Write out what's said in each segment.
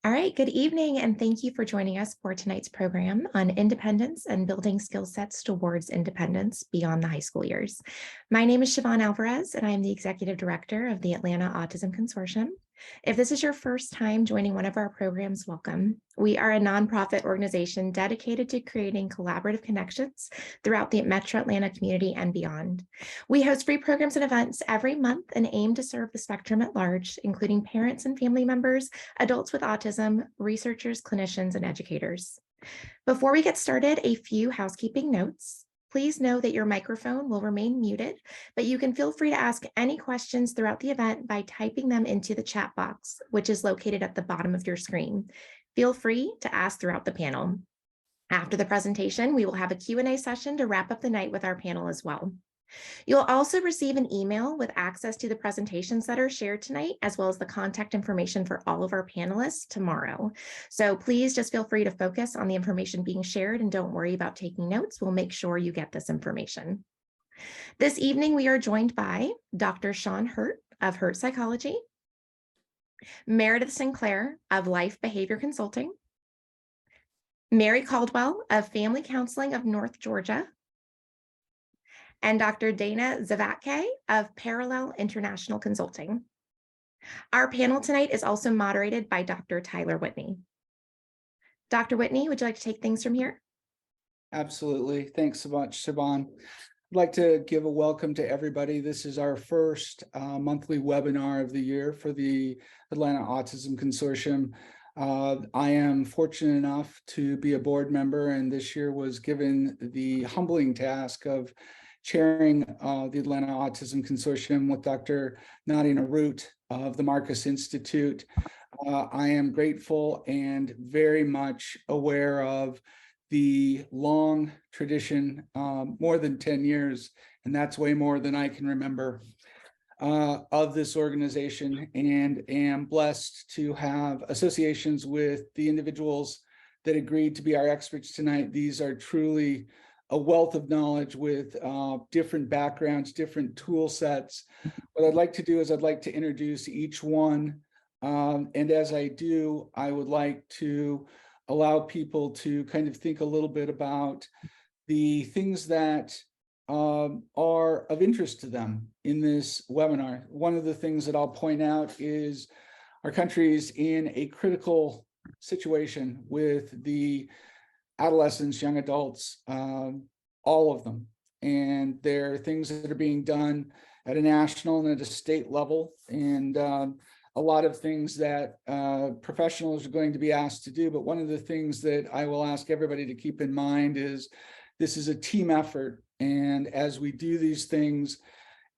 All right, good evening, and thank you for joining us for tonight's program on independence and building skill sets towards independence beyond the high school years. My name is Siobhan Alvarez, and I am the Executive Director of the Atlanta Autism Consortium. If this is your first time joining one of our programs, welcome. We are a nonprofit organization dedicated to creating collaborative connections throughout the Metro Atlanta community and beyond. We host free programs and events every month and aim to serve the spectrum at large, including parents and family members, adults with autism, researchers, clinicians, and educators. Before we get started, a few housekeeping notes. Please know that your microphone will remain muted, but you can feel free to ask any questions throughout the event by typing them into the chat box, which is located at the bottom of your screen. Feel free to ask throughout the panel. After the presentation, we will have a Q&A session to wrap up the night with our panel as well. You'll also receive an email with access to the presentations that are shared tonight, as well as the contact information for all of our panelists tomorrow. So please just feel free to focus on the information being shared and don't worry about taking notes. We'll make sure you get this information. This evening, we are joined by Dr. Sean Hurt of Hurt Psychology, Meredith Sinclair of Life Behavior Consulting, Mary Caldwell of Family Counseling of North Georgia, and Dr. Dana Zavatke of Parallel International Consulting. Our panel tonight is also moderated by Dr. Tyler Whitney. Dr. Whitney, would you like to take things from here? Absolutely. Thanks so much, Siobhan. I'd like to give a welcome to everybody. This is our first monthly webinar of the year for the Atlanta Autism Consortium. I am fortunate enough to be a board member, and this year was given the humbling task of chairing the Atlanta Autism Consortium with Dr. Nadia Roux of the Marcus Institute. I am grateful and very much aware of the long tradition, more than 10 years, and that's way more than I can remember, of this organization, and am blessed to have associations with the individuals that agreed to be our experts tonight. These are truly a wealth of knowledge with different backgrounds, different tool sets. What I'd like to do is I'd like to introduce each one. And as I do, I would like to allow people to kind of think a little bit about the things that are of interest to them in this webinar. One of the things that I'll point out is our country is in a critical situation with the adolescents, young adults, all of them. And there are things that are being done at a national and at a state level, and a lot of things that professionals are going to be asked to do. But one of the things that I will ask everybody to keep in mind is this is a team effort. And as we do these things,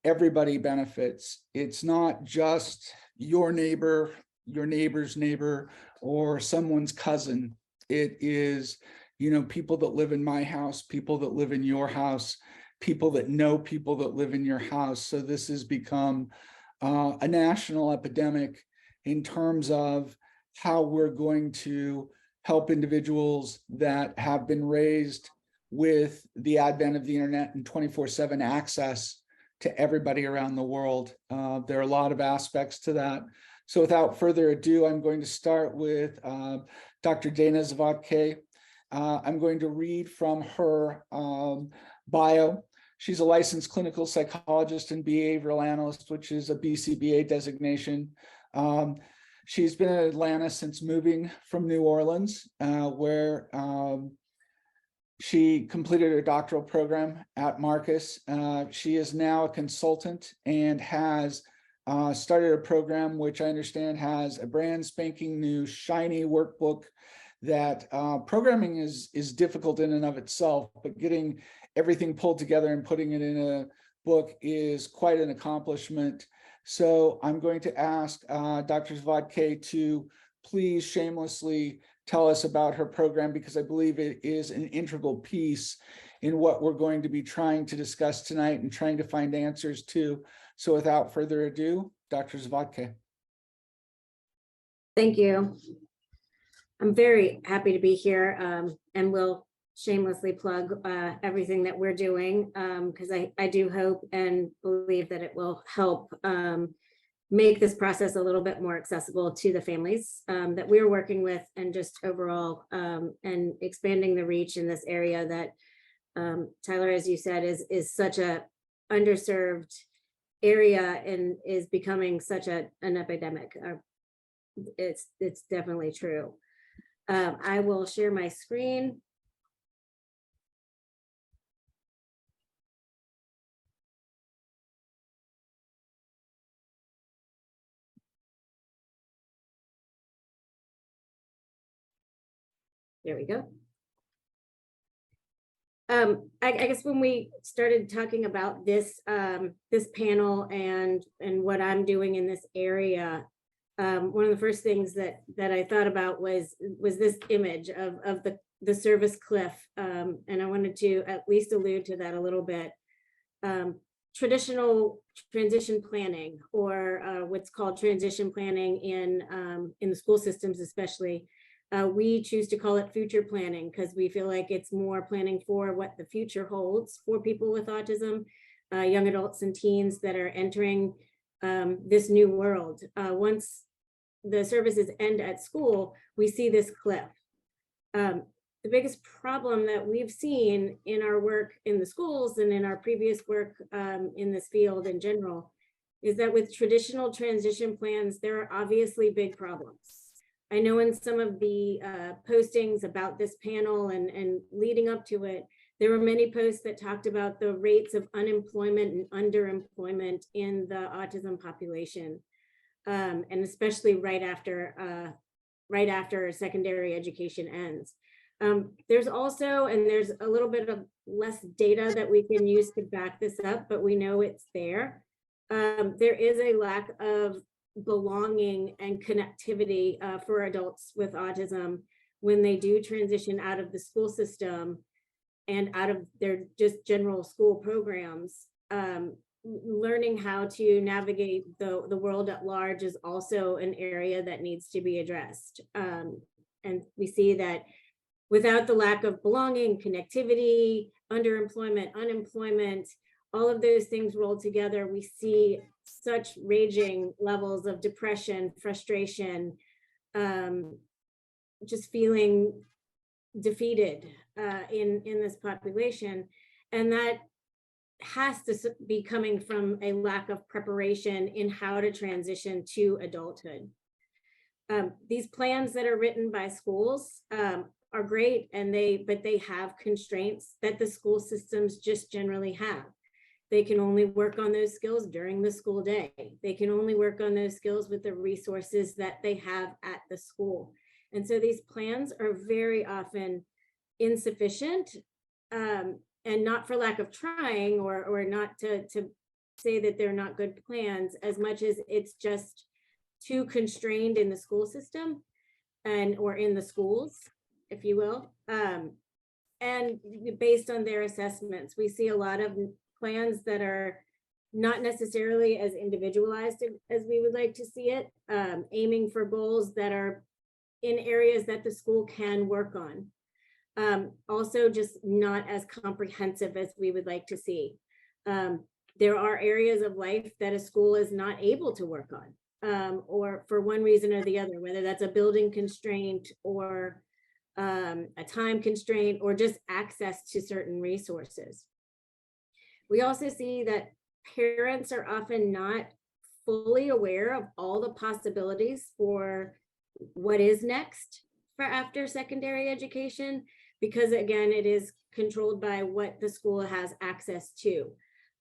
everybody benefits. It's not just your neighbor, your neighbor's neighbor, or someone's cousin. It is, you know, people that live in my house, people that live in your house, people that know people that live in your house. So this has become a national epidemic in terms of how we're going to help individuals that have been raised with the advent of the internet and 24/7 access to everybody around the world. There are a lot of aspects to that. So without further ado, I'm going to start with Dr. Dana Zavatke. I'm going to read from her bio. She's a licensed clinical psychologist and behavioral analyst, which is a BCBA designation. She's been in Atlanta since moving from New Orleans, where she completed her doctoral program at Marcus. She is now a consultant and has started a program which I understand has a brand spanking new shiny workbook that programming is difficult in and of itself, but getting everything pulled together and putting it in a book is quite an accomplishment. So I'm going to ask Dr. Zavatke to please shamelessly tell us about her program, because I believe it is an integral piece in what we're going to be trying to discuss tonight and trying to find answers to. So without further ado, Dr. Zavatke. Thank you. I'm very happy to be here, and will shamelessly plug everything that we're doing, because I do hope and believe that it will help make this process a little bit more accessible to the families that we're working with, and just overall, and expanding the reach in this area that Tyler, as you said, is such a underserved area and is becoming such an epidemic. It's definitely true. I will share my screen. There we go. I guess when we started talking about this this panel and what I'm doing in this area, one of the first things that I thought about was this image of the service cliff, and I wanted to at least allude to that a little bit. Traditional transition planning, or what's called transition planning in the school systems, especially. We choose to call it future planning because we feel like it's more planning for what the future holds for people with autism, young adults and teens that are entering this new world. Once the services end at school, we see this cliff. The biggest problem that we've seen in our work in the schools and in our previous work in this field in general is that with traditional transition plans, there are obviously big problems. I know in some of the postings about this panel and leading up to it, there were many posts that talked about the rates of unemployment and underemployment in the autism population, and especially right after secondary education ends. There's also, and there's a little bit of less data that we can use to back this up, but we know it's there. There is a lack of belonging and connectivity for adults with autism when they do transition out of the school system and out of their just general school programs. Learning how to navigate the world at large is also an area that needs to be addressed. And we see that without the lack of belonging, connectivity, underemployment, unemployment, all of those things rolled together, we see such raging levels of depression, frustration, just feeling defeated in this population. And that has to be coming from a lack of preparation in how to transition to adulthood. These plans that are written by schools are great, but they have constraints that the school systems just generally have. They can only work on those skills during the school day. They can only work on those skills with the resources that they have at the school. And so these plans are very often insufficient, and not for lack of trying or not to say that they're not good plans, as much as it's just too constrained in the school system or in the schools, if you will. And based on their assessments, we see a lot of plans that are not necessarily as individualized as we would like to see it, aiming for goals that are in areas that the school can work on. Also just not as comprehensive as we would like to see. There are areas of life that a school is not able to work on, or for one reason or the other, whether that's a building constraint or a time constraint or just access to certain resources. We also see that parents are often not fully aware of all the possibilities for what is next for after secondary education, because again, it is controlled by what the school has access to.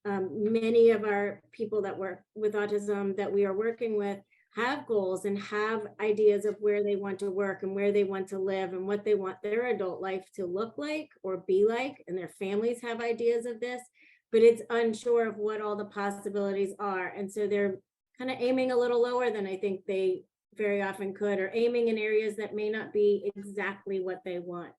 Many of our people that work with autism that we are working with have goals and have ideas of where they want to work and where they want to live and what they want their adult life to look like or be like, and their families have ideas of this, but it's unsure of what all the possibilities are. And so they're kind of aiming a little lower than I think they very often could, or aiming in areas that may not be exactly what they want.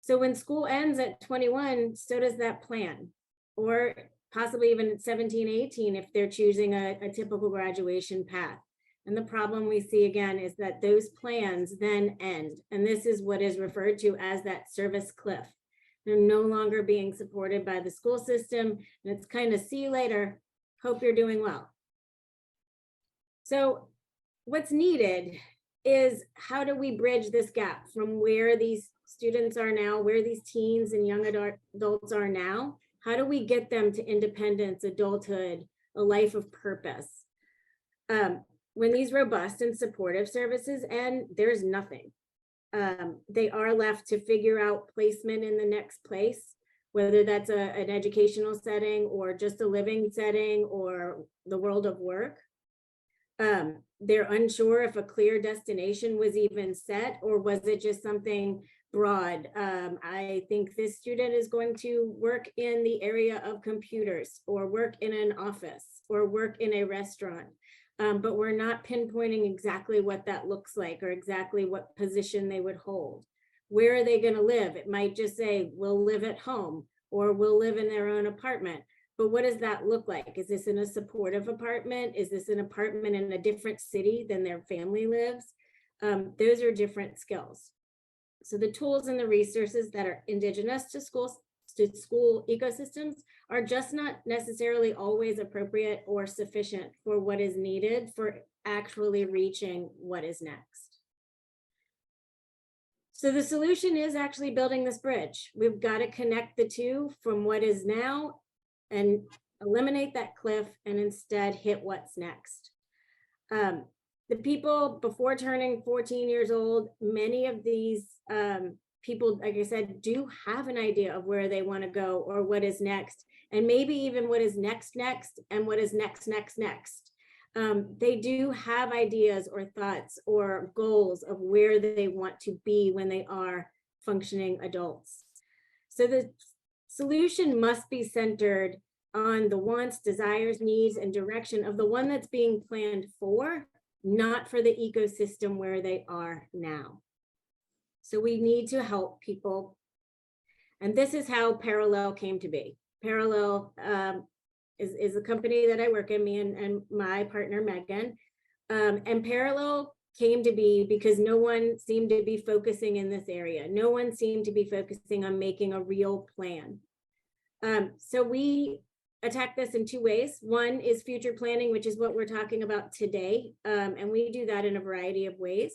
So when school ends at 21, so does that plan, or possibly even at 17, 18, if they're choosing a typical graduation path. And the problem we see again is that those plans then end. And this is what is referred to as that service cliff. They're no longer being supported by the school system. And it's kind of see you later, hope you're doing well. So what's needed is, how do we bridge this gap from where these students are now, where these teens and young adults are now? How do we get them to independence, adulthood, a life of purpose? When these robust and supportive services end, there's nothing. They are left to figure out placement in the next place, whether that's an educational setting or just a living setting or the world of work. They're unsure if a clear destination was even set, or was it just something broad. I think this student is going to work in the area of computers, or work in an office, or work in a restaurant. But we're not pinpointing exactly what that looks like, or exactly what position they would hold. Where are they going to live? It might just say, we'll live at home, or we'll live in their own apartment. But what does that look like? Is this in a supportive apartment? Is this an apartment in a different city than their family lives? Those are different skills. So the tools and the resources that are indigenous to school ecosystems are just not necessarily always appropriate or sufficient for what is needed for actually reaching what is next. So the solution is actually building this bridge. We've got to connect the two from what is now and eliminate that cliff, and instead hit what's next. The people before turning 14 years old, many of these people, like I said, do have an idea of where they want to go or what is next, and maybe even what is next and what is next. They do have ideas or thoughts or goals of where they want to be when they are functioning adults. So the solution must be centered on the wants, desires, needs, and direction of the one that's being planned for, not for the ecosystem where they are now. So we need to help people. And this is how Parallel came to be. Parallel is a company that I work in, me and my partner, Megan. And Parallel came to be because no one seemed to be focusing in this area. No one seemed to be focusing on making a real plan. So we attack this in two ways. One is future planning, which is what we're talking about today. And we do that in a variety of ways.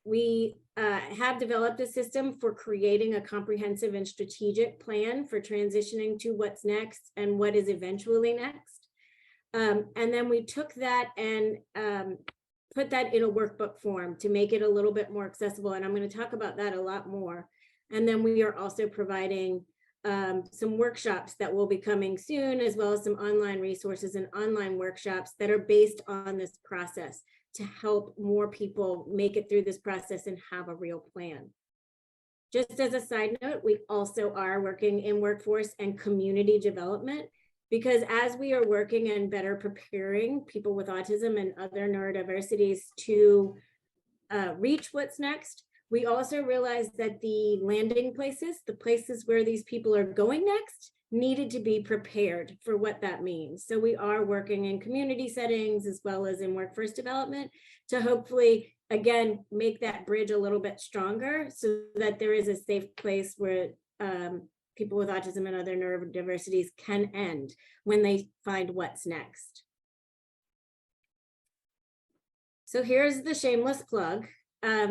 We have developed a system for creating a comprehensive and strategic plan for transitioning to what's next and what is eventually next. And then we took that and put that in a workbook form to make it a little bit more accessible. And I'm going to talk about that a lot more. And then we are also providing some workshops that will be coming soon, as well as some online resources and online workshops that are based on this process to help more people make it through this process and have a real plan. Just as a side note, we also are working in workforce and community development, because as we are working and better preparing people with autism and other neurodiversities to reach what's next, we also realized that the landing places, the places where these people are going next, needed to be prepared for what that means. So we are working in community settings as well as in workforce development to hopefully, again, make that bridge a little bit stronger so that there is a safe place where people with autism and other neurodiversities can end when they find what's next. So here's the shameless plug.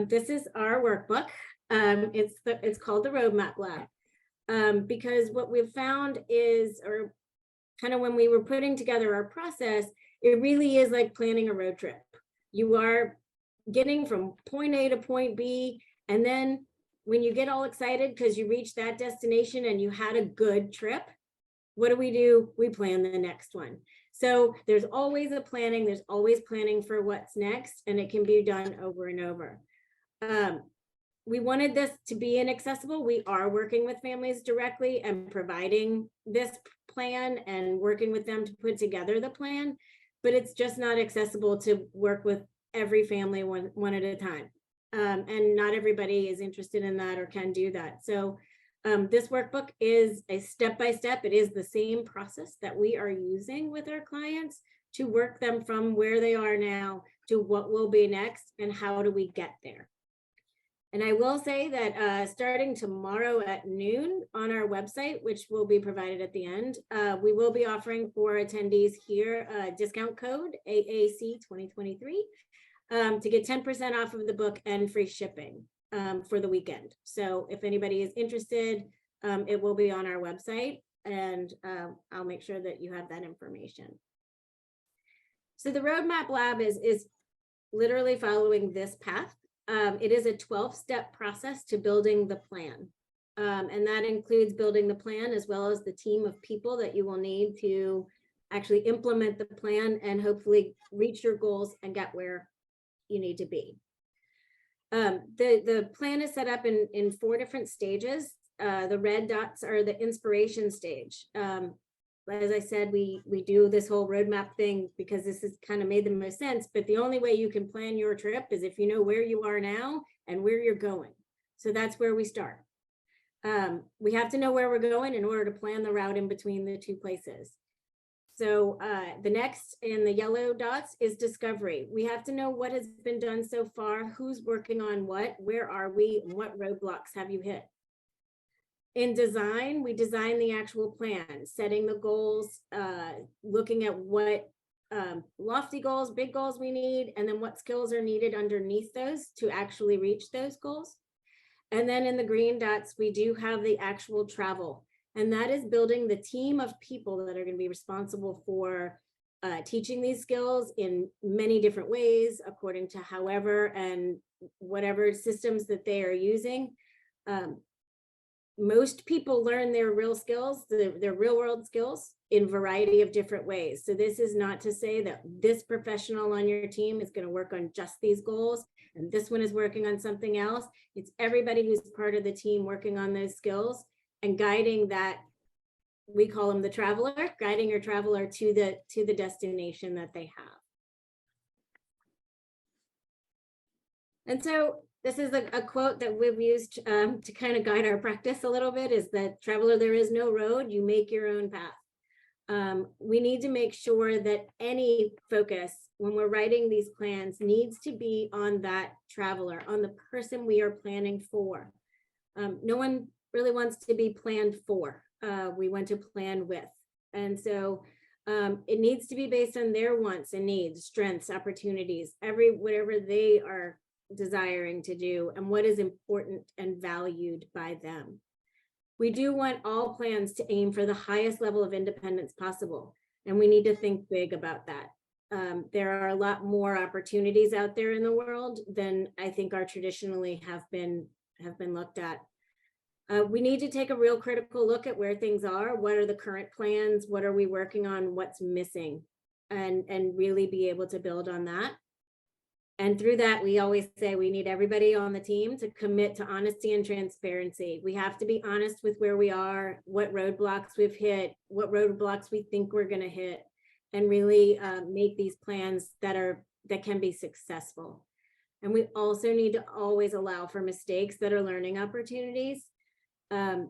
This is our workbook. It's called the Roadmap Lab, because what we've found is, or kind of when we were putting together our process, it really is like planning a road trip. You are getting from point A to point B, and then when you get all excited because you reach that destination and you had a good trip, what do? We plan the next one. So there's always a planning, there's always planning for what's next, and it can be done over and over. We wanted this to be inaccessible. We are working with families directly and providing this plan and working with them to put together the plan, but it's just not accessible to work with every family one at a time. And not everybody is interested in that or can do that. So this workbook is a step-by-step. It is the same process that we are using with our clients to work them from where they are now to what will be next and how do we get there. And I will say that starting tomorrow at noon on our website, which will be provided at the end, we will be offering for attendees here a discount code AAC 2023 to get 10% off of the book and free shipping for the weekend. So if anybody is interested, it will be on our website, and I'll make sure that you have that information. So the Roadmap Lab is literally following this path. It is a 12-step process to building the plan. And that includes building the plan as well as the team of people that you will need to actually implement the plan and hopefully reach your goals and get where you need to be. The plan is set up in 4 different stages. The red dots are the inspiration stage. As I said, we do this whole roadmap thing because this has kind of made the most sense, but the only way you can plan your trip is if you know where you are now and where you're going. So that's where we start. We have to know where we're going in order to plan the route in between the 2 places. So the next in the yellow dots is discovery. We have to know what has been done so far, who's working on what, where are we, and what roadblocks have you hit. In design, we design the actual plan, setting the goals, looking at what lofty goals, big goals we need, and then what skills are needed underneath those to actually reach those goals. And then in the green dots, we do have the actual travel. And that is building the team of people that are going to be responsible for teaching these skills in many different ways, according to however and whatever systems that they are using. Most people learn their real skills, their real world skills in a variety of different ways. So this is not to say that this professional on your team is going to work on just these goals and this one is working on something else. It's everybody who's part of the team working on those skills and guiding that, we call them the traveler, guiding your traveler to the destination that they have. And so this is a quote that we've used to kind of guide our practice a little bit, is that traveler, there is no road, you make your own path. We need to make sure that any focus when we're writing these plans needs to be on that traveler, on the person we are planning for. No one really wants to be planned for. We want to plan with. And so it needs to be based on their wants and needs, strengths, opportunities, whatever they are desiring to do and what is important and valued by them. We do want all plans to aim for the highest level of independence possible, and we need to think big about that. There are a lot more opportunities out there in the world than I think are traditionally have been looked at. We need to take a real critical look at where things are. What are the current plans? What are we working on? What's missing? And really be able to build on that. And through that, we always say we need everybody on the team to commit to honesty and transparency. We have to be honest with where we are, what roadblocks we've hit, what roadblocks we think we're going to hit, and really make these plans that can be successful. And we also need to always allow for mistakes that are learning opportunities. I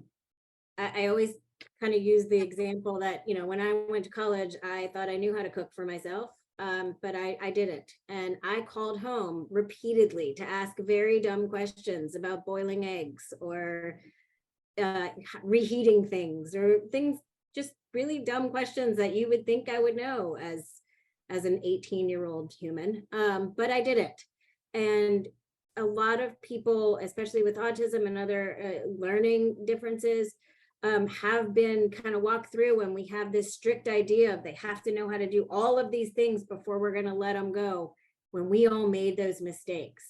always kind of use the example that, when I went to college, I thought I knew how to cook for myself. But I didn't. And I called home repeatedly to ask very dumb questions about boiling eggs or reheating things, or things, just really dumb questions that you would think I would know as an 18-year-old human. But I didn't. And a lot of people, especially with autism and other learning differences, have been kind of walked through, and we have this strict idea of they have to know how to do all of these things before we're going to let them go, when we all made those mistakes.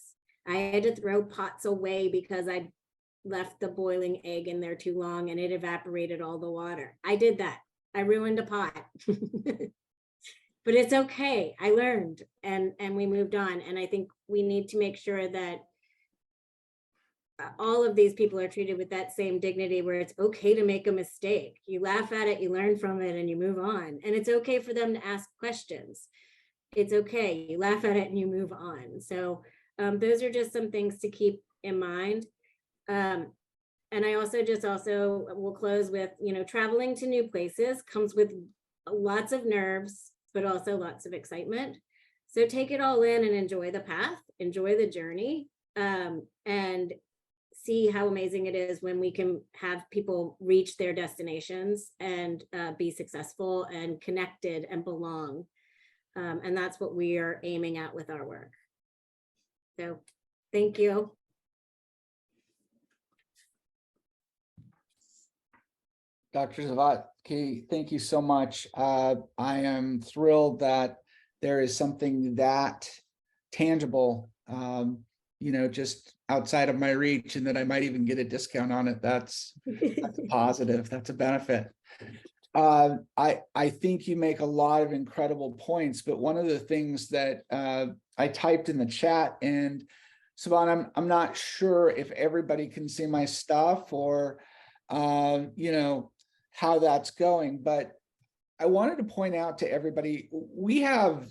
I had to throw pots away because I left the boiling egg in there too long and it evaporated all the water. I did that. I ruined a pot. But it's okay. I learned and we moved on. And I think we need to make sure that all of these people are treated with that same dignity, where it's okay to make a mistake. You laugh at it, you learn from it, and you move on. And it's okay for them to ask questions. It's okay. You laugh at it and you move on. So those are just some things to keep in mind. And I also will close with, traveling to new places comes with lots of nerves, but also lots of excitement. So take it all in and enjoy the path, enjoy the journey. And see how amazing it is when we can have people reach their destinations and be successful and connected and belong. And that's what we are aiming at with our work. So thank you. Dr. Zavatki, thank you so much. I am thrilled that there is something that tangible, just outside of my reach, and that I might even get a discount on it. That's a positive. That's a benefit. I think you make a lot of incredible points, but one of the things that I typed in the chat, and Siobhan, I'm not sure if everybody can see my stuff or how that's going, but I wanted to point out to everybody, we have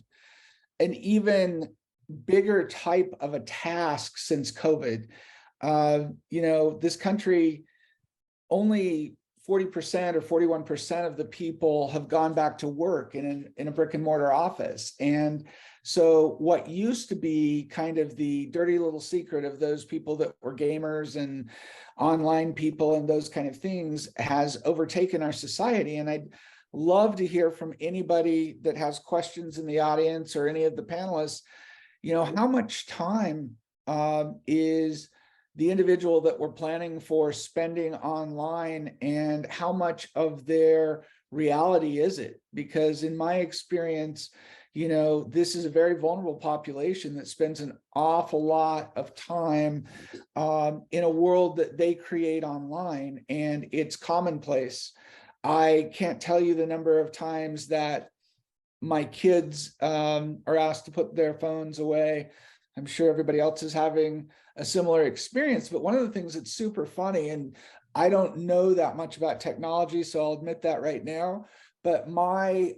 an even bigger type of a task since COVID. This country, only 40% or 41% of the people have gone back to work in a brick and mortar office. And so what used to be kind of the dirty little secret of those people that were gamers and online people and those kind of things has overtaken our society. And I'd love to hear from anybody that has questions in the audience or any of the panelists, how much time is the individual that we're planning for spending online, and how much of their reality is it? Because in my experience, this is a very vulnerable population that spends an awful lot of time in a world that they create online, and it's commonplace. I can't tell you the number of times that my kids are asked to put their phones away. I'm sure everybody else is having a similar experience, but one of the things that's super funny, and I don't know that much about technology, so I'll admit that right now, but my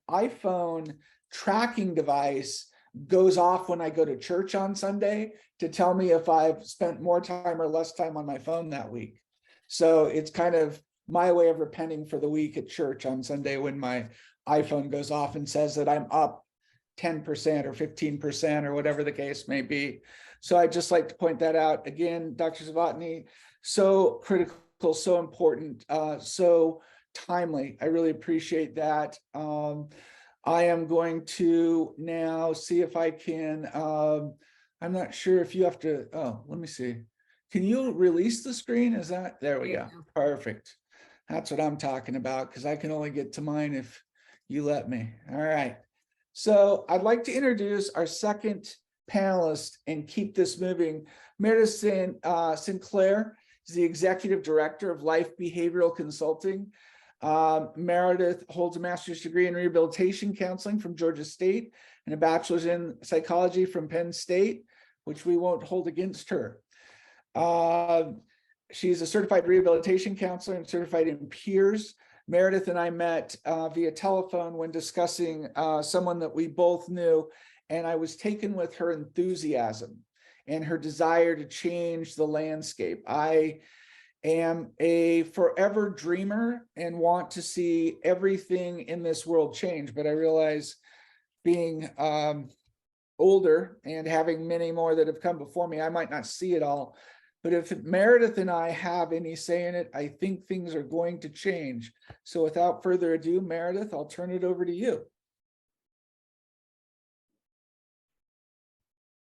iPhone tracking device goes off when I go to church on Sunday to tell me if I've spent more time or less time on my phone that week. So it's kind of my way of repenting for the week at church on Sunday when my iPhone goes off and says that I'm up 10% or 15% or whatever the case may be. So I'd just like to point that out again, Dr. Zavatni, so critical, so important, so timely. I really appreciate that. I am going to now see if I can, I'm not sure if you have to, let me see. Can you release the screen? Is that, there we go, perfect. That's what I'm talking about, because I can only get to mine if you let me. All right. So I'd like to introduce our second panelist and keep this moving. Meredith Sinclair is the Executive Director of Life Behavioral Consulting. Meredith holds a master's degree in rehabilitation counseling from Georgia State and a bachelor's in psychology from Penn State, which we won't hold against her. She's a certified rehabilitation counselor and certified in peers. Meredith and I met via telephone when discussing someone that we both knew, and I was taken with her enthusiasm and her desire to change the landscape. I am a forever dreamer and want to see everything in this world change, but I realize being older and having many more that have come before me, I might not see it all. But if Meredith and I have any say in it, I think things are going to change. So without further ado, Meredith, I'll turn it over to you.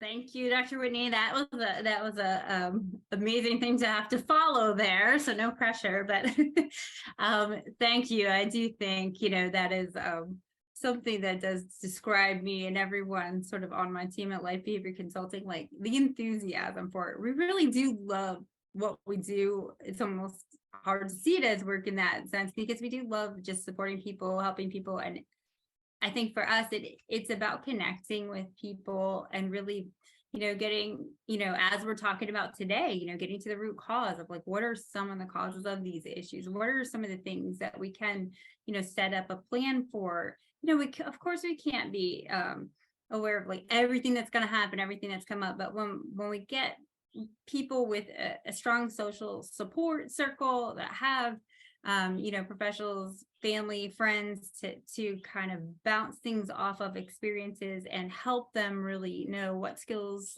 Thank you, Dr. Whitney. That was a amazing thing to have to follow there. So no pressure, but thank you. I do think, that is something that does describe me and everyone sort of on my team at Life Behavior Consulting, like the enthusiasm for it. We really do love what we do. It's almost hard to see it as work in that sense, because we do love just supporting people, helping people. And I think for us, it's about connecting with people and really, getting, as we're talking about today, getting to the root cause of like, what are some of the causes of these issues? What are some of the things that we can, set up a plan for? Of course, we can't be aware of like everything that's going to happen, everything that's come up. But when we get people with a strong social support circle that have, professionals, family, friends to kind of bounce things off of experiences and help them really know what skills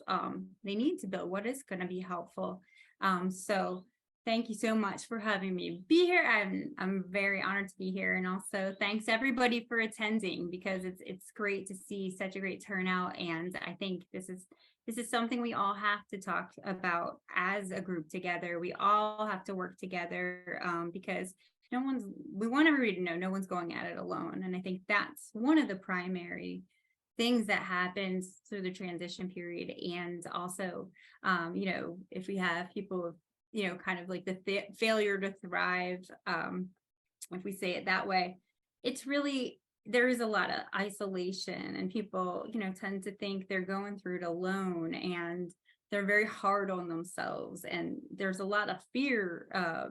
they need to build, what is going to be helpful. So thank you so much for having me be here. I'm very honored to be here, and also thanks everybody for attending, because it's great to see such a great turnout. And I think this is something we all have to talk about as a group together. We all have to work together, because we want everybody to know no one's going at it alone. And I think that's one of the primary things that happens through the transition period. And also, if we have people, kind of like the failure to thrive, if we say it that way, it's really, there is a lot of isolation, and people, tend to think they're going through it alone, and they're very hard on themselves. And there's a lot of fear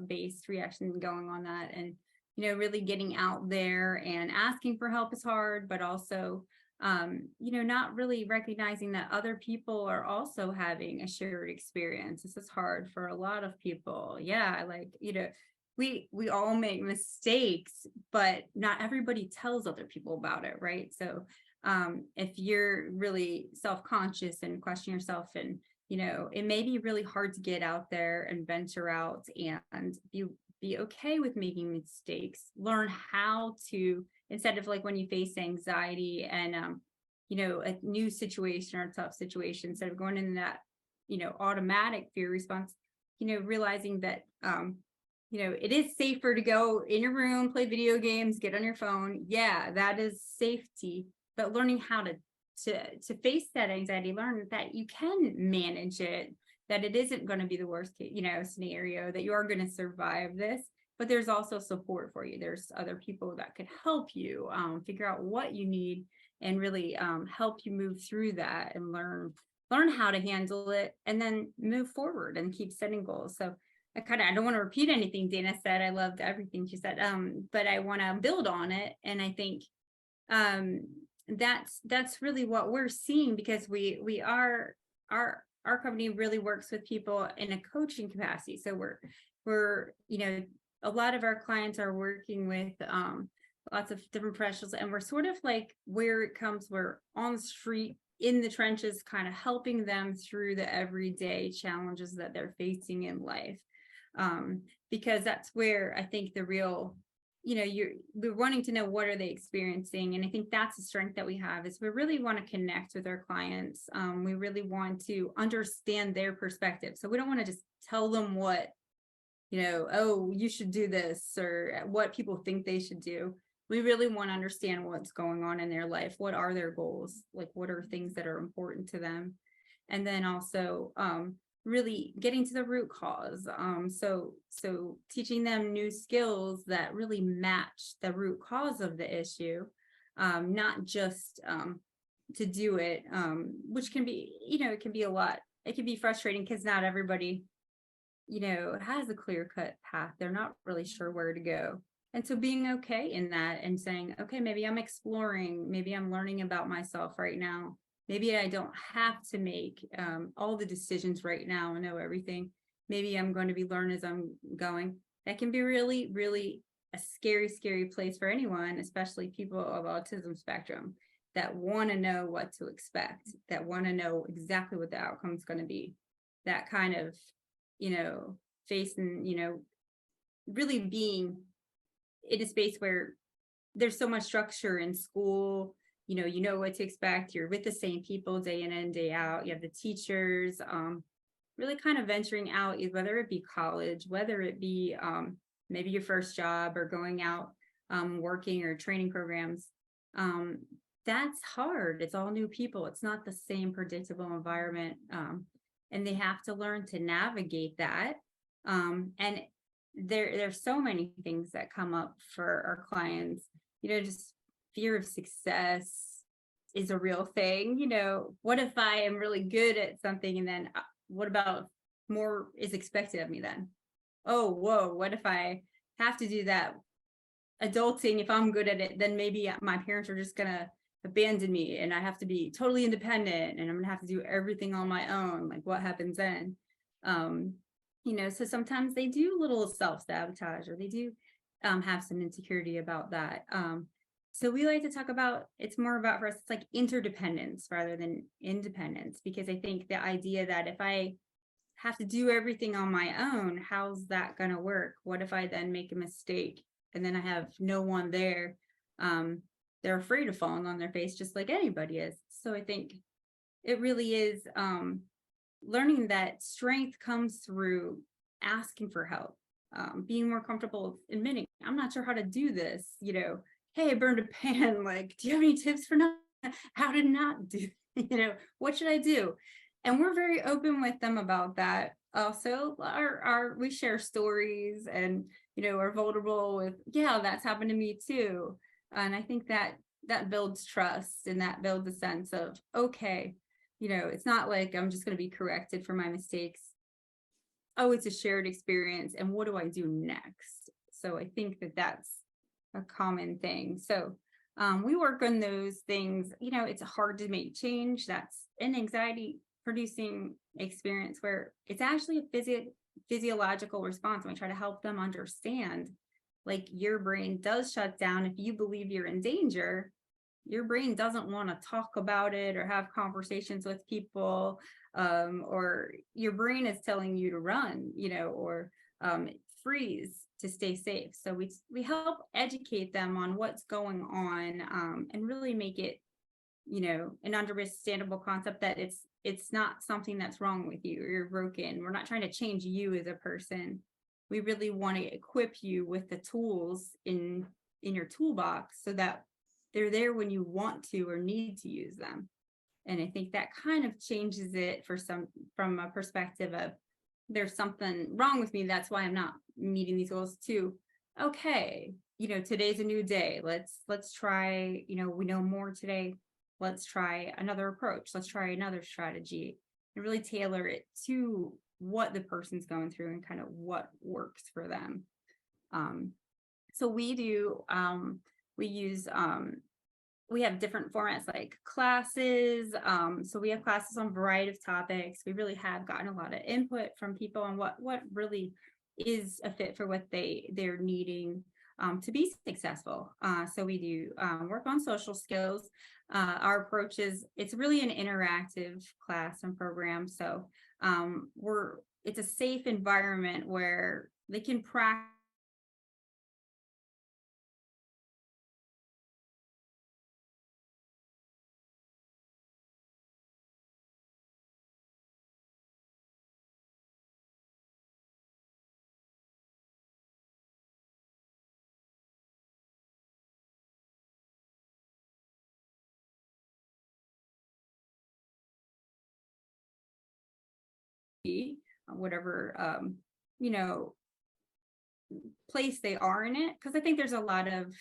based reaction going on that. And, really getting out there and asking for help is hard, but also, not really recognizing that other people are also having a shared experience. This is hard for a lot of people. Yeah, we all make mistakes, but not everybody tells other people about it, right? So if you're really self-conscious and question yourself, and it may be really hard to get out there and venture out and be okay with making mistakes. Learn how to, instead of like when you face anxiety and a new situation or a tough situation, instead of going into that automatic fear response, realizing that it is safer to go in your room, play video games, get on your phone. Yeah, that is safety. But learning how to face that anxiety, learn that you can manage it, that it isn't going to be the worst case, scenario, that you are going to survive this. But there's also support for you. There's other people that could help you figure out what you need, and really help you move through that, and learn how to handle it, and then move forward and keep setting goals. So I don't want to repeat anything Dana said. I loved everything she said, but I want to build on it. And I think that's really what we're seeing, because our company really works with people in a coaching capacity. So we're a lot of our clients are working with lots of different professionals, and we're sort of like, we're on the street, in the trenches, kind of helping them through the everyday challenges that they're facing in life. Because that's where I think the real, we're wanting to know, what are they experiencing? And I think that's the strength that we have, is we really want to connect with our clients. We really want to understand their perspective. So we don't want to just tell them what, oh, you should do this, or what people think they should do. We really want to understand what's going on in their life. What are their goals? Like, what are things that are important to them? And then also really getting to the root cause. So teaching them new skills that really match the root cause of the issue, not just to do it, which can be, it can be a lot. It can be frustrating, because not everybody, has a clear-cut path. They're not really sure where to go. And so being okay in that, and saying, okay, maybe I'm exploring, maybe I'm learning about myself right now. Maybe I don't have to make all the decisions right now and know everything. Maybe I'm going to be learning as I'm going. That can be really, really a scary, scary place for anyone, especially people of autism spectrum, that want to know what to expect, that want to know exactly what the outcome is going to be. That kind of, facing, really being in a space where there's so much structure in school. You know what to expect. You're with the same people day in and day out. You have the teachers, really kind of venturing out, whether it be college, whether it be maybe your first job, or going out working, or training programs. That's hard. It's all new people. It's not the same predictable environment. And they have to learn to navigate that. And there's so many things that come up for our clients. Just fear of success is a real thing. What if I am really good at something, and then what about more is expected of me then? Oh, whoa, what if I have to do that adulting? If I'm good at it, then maybe my parents are just gonna abandon me, and I have to be totally independent, and I'm gonna have to do everything on my own. Like, what happens then? So sometimes they do little self-sabotage, or they do have some insecurity about that. So we like to talk about, it's more about, for us, it's like interdependence rather than independence, because I think the idea that if I have to do everything on my own, how's that going to work? What if I then make a mistake and then I have no one there? They're afraid of falling on their face just like anybody is. So I think it really is learning that strength comes through asking for help, being more comfortable admitting, I'm not sure how to do this, you know, hey, I burned a pan, like, do you have any tips for how to not do, you know, what should I do? And we're very open with them about that. Also, we share stories and, you know, are vulnerable with, yeah, that's happened to me too. And I think that builds trust, and that builds a sense of, okay, you know, it's not like I'm just going to be corrected for my mistakes. Oh, it's a shared experience. And what do I do next? So I think that that's a common thing. So we work on those things. You know, it's hard to make change. That's an anxiety producing experience where it's actually a physiological response. And we try to help them understand, like, your brain does shut down if you believe you're in danger. Your brain doesn't want to talk about it or have conversations with people, or your brain is telling you to run, you know, or freeze to stay safe. So we help educate them on what's going on, and really make it, you know, an understandable concept that it's not something that's wrong with you or you're broken. We're not trying to change you as a person. We really want to equip you with the tools in your toolbox so that they're there when you want to or need to use them. And I think that kind of changes it from a perspective of, there's something wrong with me, that's why I'm not meeting these goals, to, okay, you know, today's a new day. Let's try, you know, we know more today. Let's try another approach. Let's try another strategy, and really tailor it to what the person's going through and kind of what works for them. So we do, we have different formats like classes. So we have classes on a variety of topics. We really have gotten a lot of input from people on what really is a fit for what they're needing to be successful. So we do work on social skills. Our approach is, it's really an interactive class and program. So it's a safe environment where they can practice whatever you know, place they are in it, because I think there's a lot of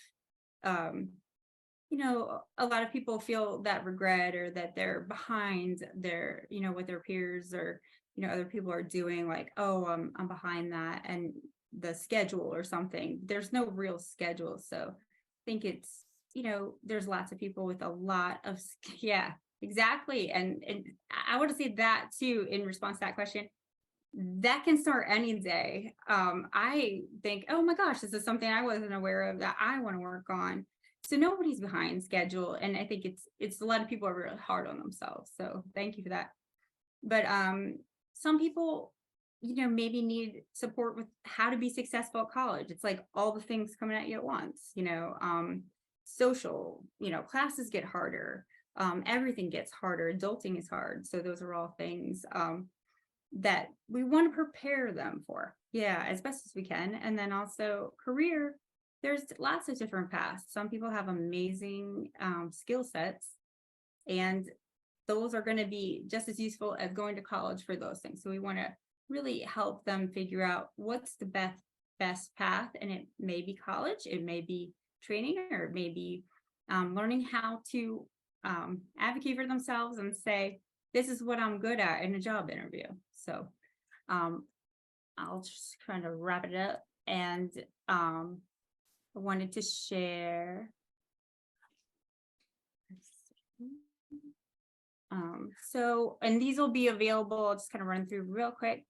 you know, a lot of people feel that regret, or that they're behind their, you know, what their peers or, you know, other people are doing, like, oh, I'm behind that, and the schedule or something. There's no real schedule. So I think it's, you know, there's lots of people with a lot of, yeah, exactly. And I want to say that too, in response to that question, that can start any day. I think, oh my gosh, this is something I wasn't aware of that I want to work on. So nobody's behind schedule. And I think it's a lot of people are really hard on themselves. So thank you for that. But some people, you know, maybe need support with how to be successful at college. It's like all the things coming at you at once, you know, social, you know, classes get harder. Everything gets harder. Adulting is hard. So those are all things that we want to prepare them for, yeah, as best as we can. And then also career, there's lots of different paths. Some people have amazing skill sets, and those are going to be just as useful as going to college for those things. So we want to really help them figure out what's the best path. And it may be college, it may be training, or it may be learning how to advocate for themselves and say, this is what I'm good at in a job interview. So I'll just kind of wrap it up. And I wanted to share. So, and these will be available. I'll just kind of run through real quick.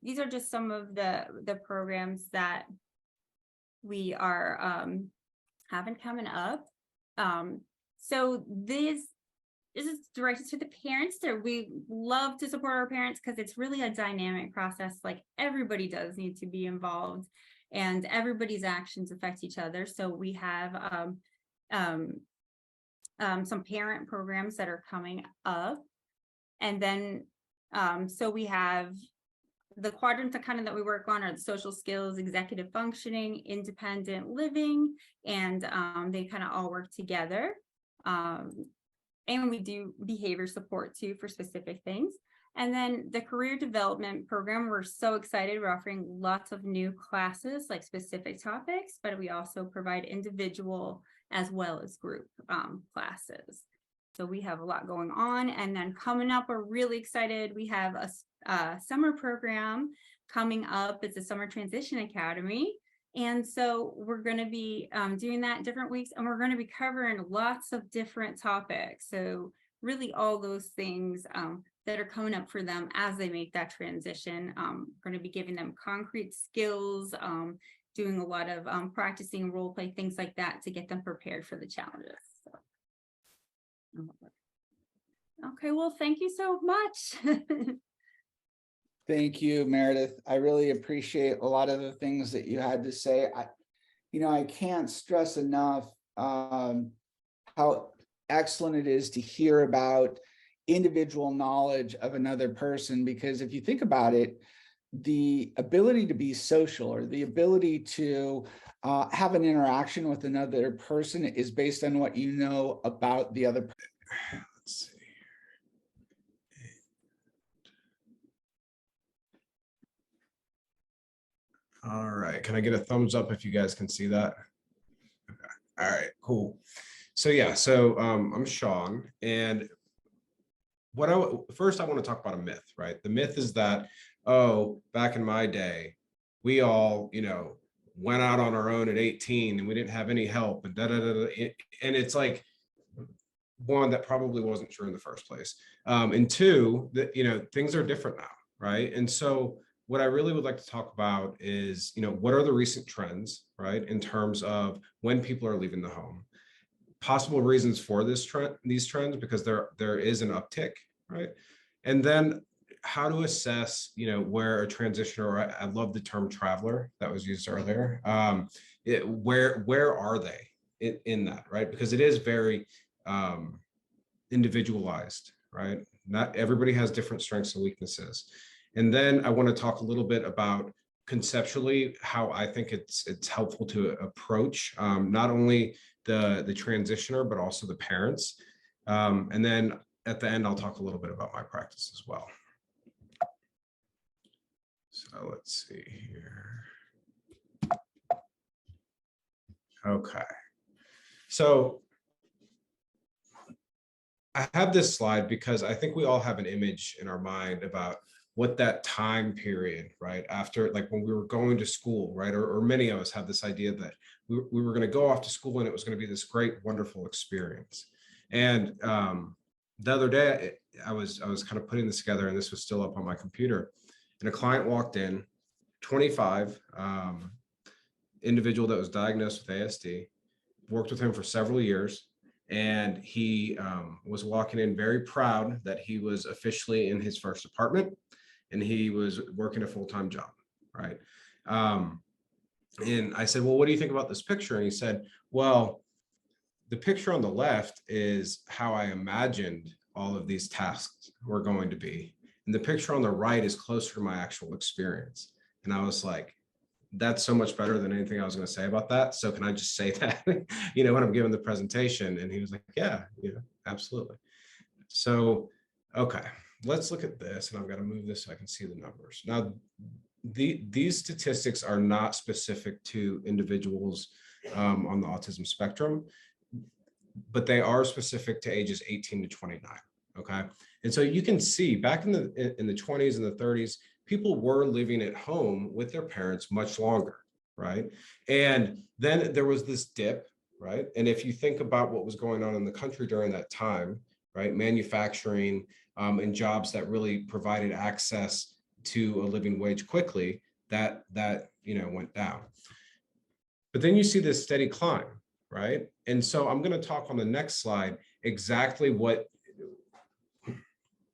These are just some of the programs that we are having coming up. So this is directed to the parents there. We love to support our parents because it's really a dynamic process. Like everybody does need to be involved and everybody's actions affect each other. So we have some parent programs that are coming up. And then, so we have the quadrants that we work on are the social skills, executive functioning, independent living, and they kind of all work together. And we do behavior support too for specific things. And then the career development program, we're so excited. We're offering lots of new classes, like specific topics, but we also provide individual as well as group classes. So we have a lot going on. And then coming up, we're really excited. We have a summer program coming up. It's a Summer Transition Academy. And so we're going to be doing that different weeks, and we're going to be covering lots of different topics. So really all those things that are coming up for them as they make that transition. We're going to be giving them concrete skills, doing a lot of practicing role play, things like that to get them prepared for the challenges. So. Okay, well, thank you so much. Thank you, Meredith. I really appreciate a lot of the things that you had to say. I can't stress enough how excellent it is to hear about individual knowledge of another person, because if you think about it, the ability to be social or the ability to have an interaction with another person is based on what you know about the other person. Let's see. All right, can I get a thumbs up if you guys can see that? Okay. All right, cool. So yeah, I'm Sean, and first I want to talk about a myth, right? The myth is that, oh, back in my day, we all, went out on our own at 18 and we didn't have any help and and it's like, one, that probably wasn't true in the first place. And two, that, things are different now, right? And so what I really would like to talk about is, what are the recent trends, right? In terms of when people are leaving the home, possible reasons for these trends, because there is an uptick, right? And then how to assess, where a transitioner, or I love the term traveler that was used earlier. Where are they in that, right? Because it is very individualized, right? Not everybody has different strengths and weaknesses. And then I want to talk a little bit about conceptually how I think it's helpful to approach not only the transitioner, but also the parents. And then at the end, I'll talk a little bit about my practice as well. So let's see here. Okay. So I have this slide because I think we all have an image in our mind about what that time period, right? After, like when we were going to school, right? Or many of us have this idea that we were going to go off to school and it was going to be this great, wonderful experience. And the other day I was kind of putting this together, and this was still up on my computer, and a client walked in, 25, individual that was diagnosed with ASD, worked with him for several years. And he was walking in very proud that he was officially in his first apartment and he was working a full-time job, right? And I said, well, what do you think about this picture? And he said, well, the picture on the left is how I imagined all of these tasks were going to be. And the picture on the right is closer to my actual experience. And I was like, that's so much better than anything I was going to say about that. So can I just say that, when I'm giving the presentation? And he was like, yeah, absolutely. So, okay, let's look at this, and I've got to move this so I can see the numbers. Now, these statistics are not specific to individuals on the autism spectrum, but they are specific to ages 18 to 29. Okay. And so you can see back in the 20s and the 30s, people were living at home with their parents much longer, right? And then there was this dip, right? And if you think about what was going on in the country during that time, right? Manufacturing and jobs that really provided access to a living wage quickly, that went down. But then you see this steady climb, right? And so I'm going to talk on the next slide exactly what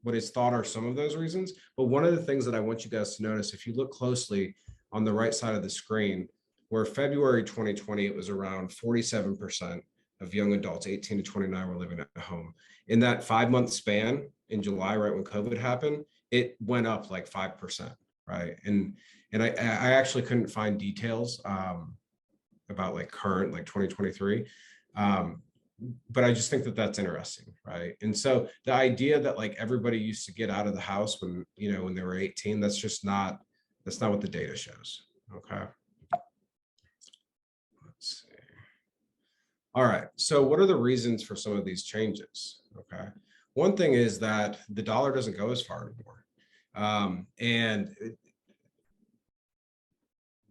what is thought are some of those reasons. But one of the things that I want you guys to notice, if you look closely on the right side of the screen, where February 2020, it was around 47% of young adults 18 to 29 were living at home. In that 5-month span in July, right when COVID happened, it went up like 5%, right? And I actually couldn't find details about like current, like 2023. But I just think that that's interesting, right? And so the idea that like everybody used to get out of the house when, you know, when they were 18, that's not what the data shows, okay? Let's see. All right, so what are the reasons for some of these changes, okay? One thing is that the dollar doesn't go as far anymore.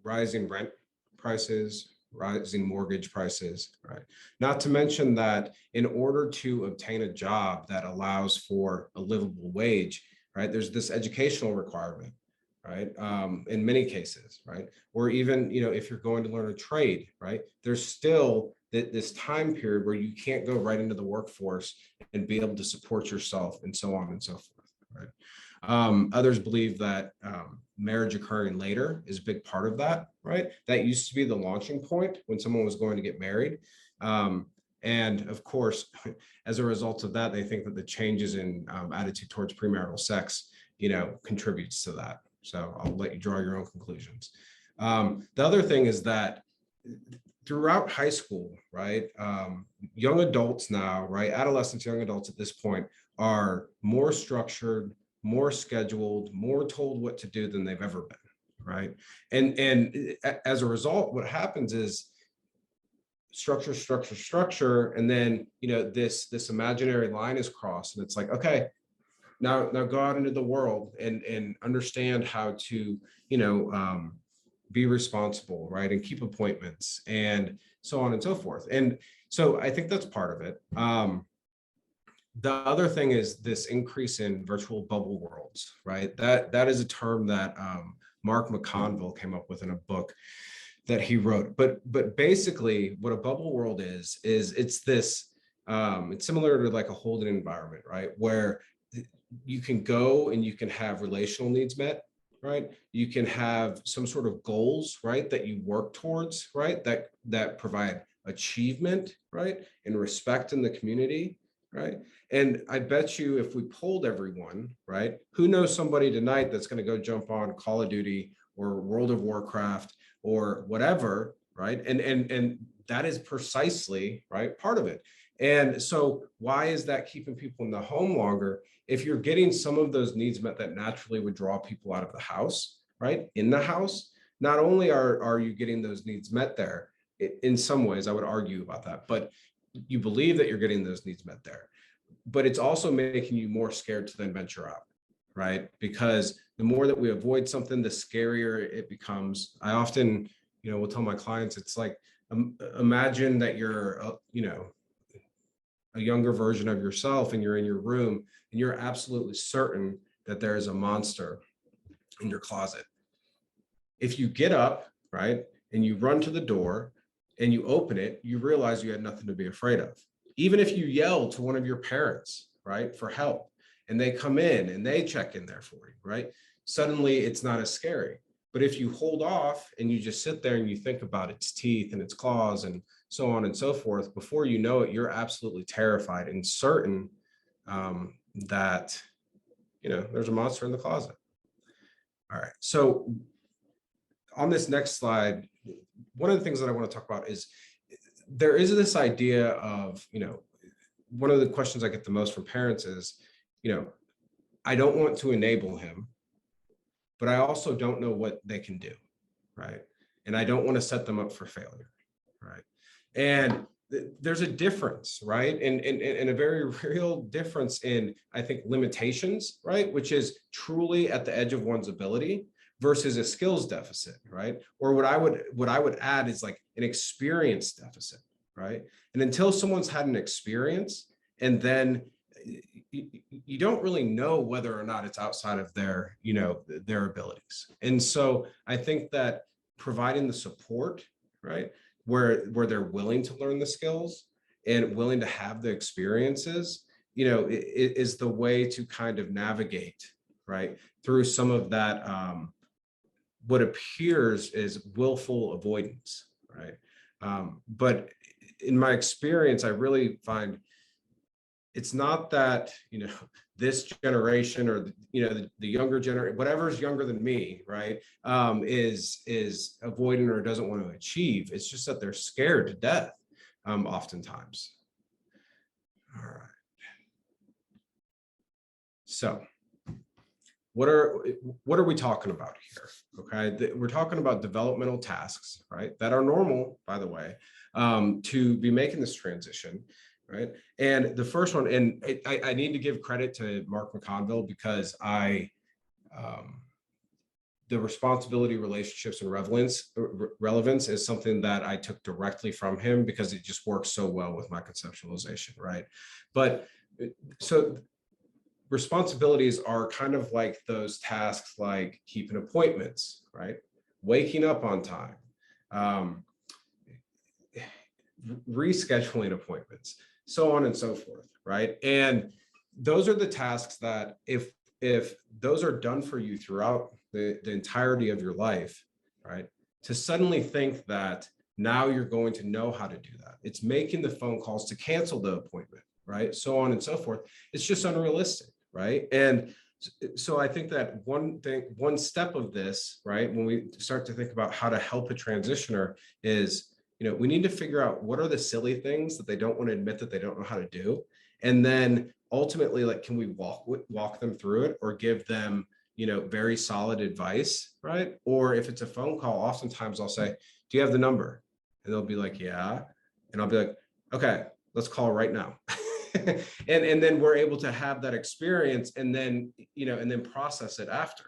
Rising rent prices, rising mortgage prices, right? Not to mention that in order to obtain a job that allows for a livable wage, right, there's this educational requirement, right? In many cases, right? Or even, you know, if you're going to learn a trade, right, there's still this time period where you can't go right into the workforce and be able to support yourself and so on and so forth, right? Others believe that marriage occurring later is a big part of that, right? That used to be the launching point when someone was going to get married. And of course, as a result of that, they think that the changes in attitude towards premarital sex, you know, contributes to that. So I'll let you draw your own conclusions. The other thing is that throughout high school, right, young adults now, right, adolescents, young adults at this point are more structured, more scheduled, more told what to do than they've ever been, right? And as a result, what happens is structure, and then, you know, this imaginary line is crossed, and it's like, okay, now go out into the world and understand how to, you know, be responsible, right, and keep appointments and so on and so forth. And so I think that's part of it. The other thing is this increase in virtual bubble worlds, right? That is a term that Mark McConville came up with in a book that he wrote. But basically, what a bubble world is it's this. It's similar to like a holding environment, right? Where you can go and you can have relational needs met, right? You can have some sort of goals, right, that you work towards, right? That provide achievement, right, and respect in the community, right? And I bet you if we polled everyone, right, who knows somebody tonight that's going to go jump on Call of Duty or World of Warcraft or whatever, right? And that is precisely, right, part of it. And so why is that keeping people in the home longer? If you're getting some of those needs met that naturally would draw people out of the house, right, in the house, not only are you getting those needs met there, in some ways, I would argue about that, but you believe that you're getting those needs met there, but it's also making you more scared to then venture out, right? Because the more that we avoid something, the scarier it becomes. I often, you know, will tell my clients, it's like, imagine that you're, you know, a younger version of yourself and you're in your room and you're absolutely certain that there is a monster in your closet. If you get up, right, and you run to the door and you open it, you realize you had nothing to be afraid of. Even if you yell to one of your parents, right, for help, and they come in and they check in there for you, right, suddenly it's not as scary. But if you hold off and you just sit there and you think about its teeth and its claws and so on and so forth, before you know it, you're absolutely terrified and certain that, you know, there's a monster in the closet. All right, so on this next slide, one of the things that I want to talk about is there is this idea of, you know, one of the questions I get the most from parents is, you know, I don't want to enable him, but I also don't know what they can do, right? And I don't want to set them up for failure, right? And there's a difference, right? And a very real difference in, I think, limitations, right? Which is truly at the edge of one's ability versus a skills deficit, right? Or what I would add is like an experience deficit, right? And until someone's had an experience, and then you don't really know whether or not it's outside of their, you know, their abilities. And so I think that providing the support, right, where they're willing to learn the skills and willing to have the experiences, is the way to kind of navigate, right, through some of that, what appears is willful avoidance, right? But in my experience, I really find it's not that, this generation or, the younger generation, whatever's younger than me, right, is avoiding or doesn't want to achieve. It's just that they're scared to death, oftentimes. All right. So what are we talking about here? Okay, we're talking about developmental tasks, right, that are normal, by the way, to be making this transition, right? And the first one, and I need to give credit to Mark McConville, because the responsibility, relationships, and relevance is something that I took directly from him, because it just works so well with my conceptualization, right? But so responsibilities are kind of like those tasks, like keeping appointments, right? Waking up on time, rescheduling appointments, so on and so forth, right? And those are the tasks that if those are done for you throughout the entirety of your life, right? To suddenly think that now you're going to know how to do that. It's making the phone calls to cancel the appointment, right? So on and so forth. It's just unrealistic, right? And so I think that one step of this, right, when we start to think about how to help a transitioner is, we need to figure out what are the silly things that they don't want to admit that they don't know how to do. And then ultimately, like, can we walk them through it, or give them, very solid advice, right? Or if it's a phone call, oftentimes I'll say, do you have the number? And they'll be like, yeah. And I'll be like, okay, let's call right now. and then we're able to have that experience, and then, and then process it after.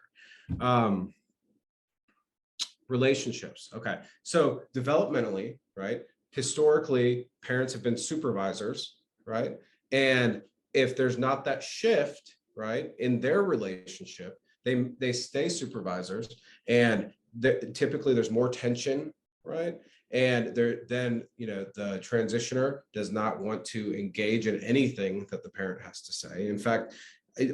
Relationships. Okay. So developmentally, right? Historically, parents have been supervisors, right? And if there's not that shift, right, in their relationship, they stay supervisors, and typically there's more tension, right? And then, the transitioner does not want to engage in anything that the parent has to say. In fact,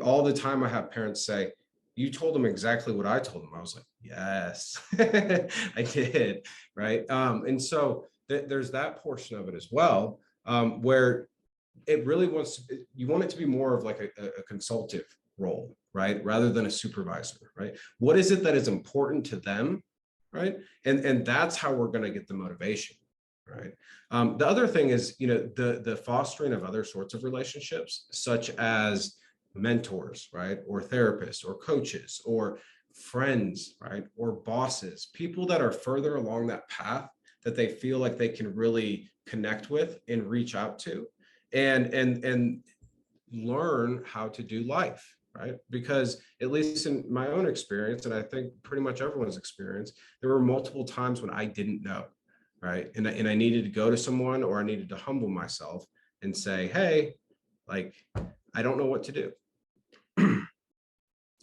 all the time I have parents say, you told them exactly what I told them. I was like, yes, I did, right? And so there's that portion of it as well, where it really you want it to be more of like a consultative role, right? Rather than a supervisor, right? What is it that is important to them, right? And that's how we're going to get the motivation, right? The other thing is, the fostering of other sorts of relationships, such as mentors, right? Or therapists, or coaches, or friends, right? Or bosses, people that are further along that path that they feel like they can really connect with and reach out to, and learn how to do life, right? Because at least in my own experience, and I think pretty much everyone's experience, there were multiple times when I didn't know, right? And I needed to go to someone, or I needed to humble myself and say, hey, like, I don't know what to do.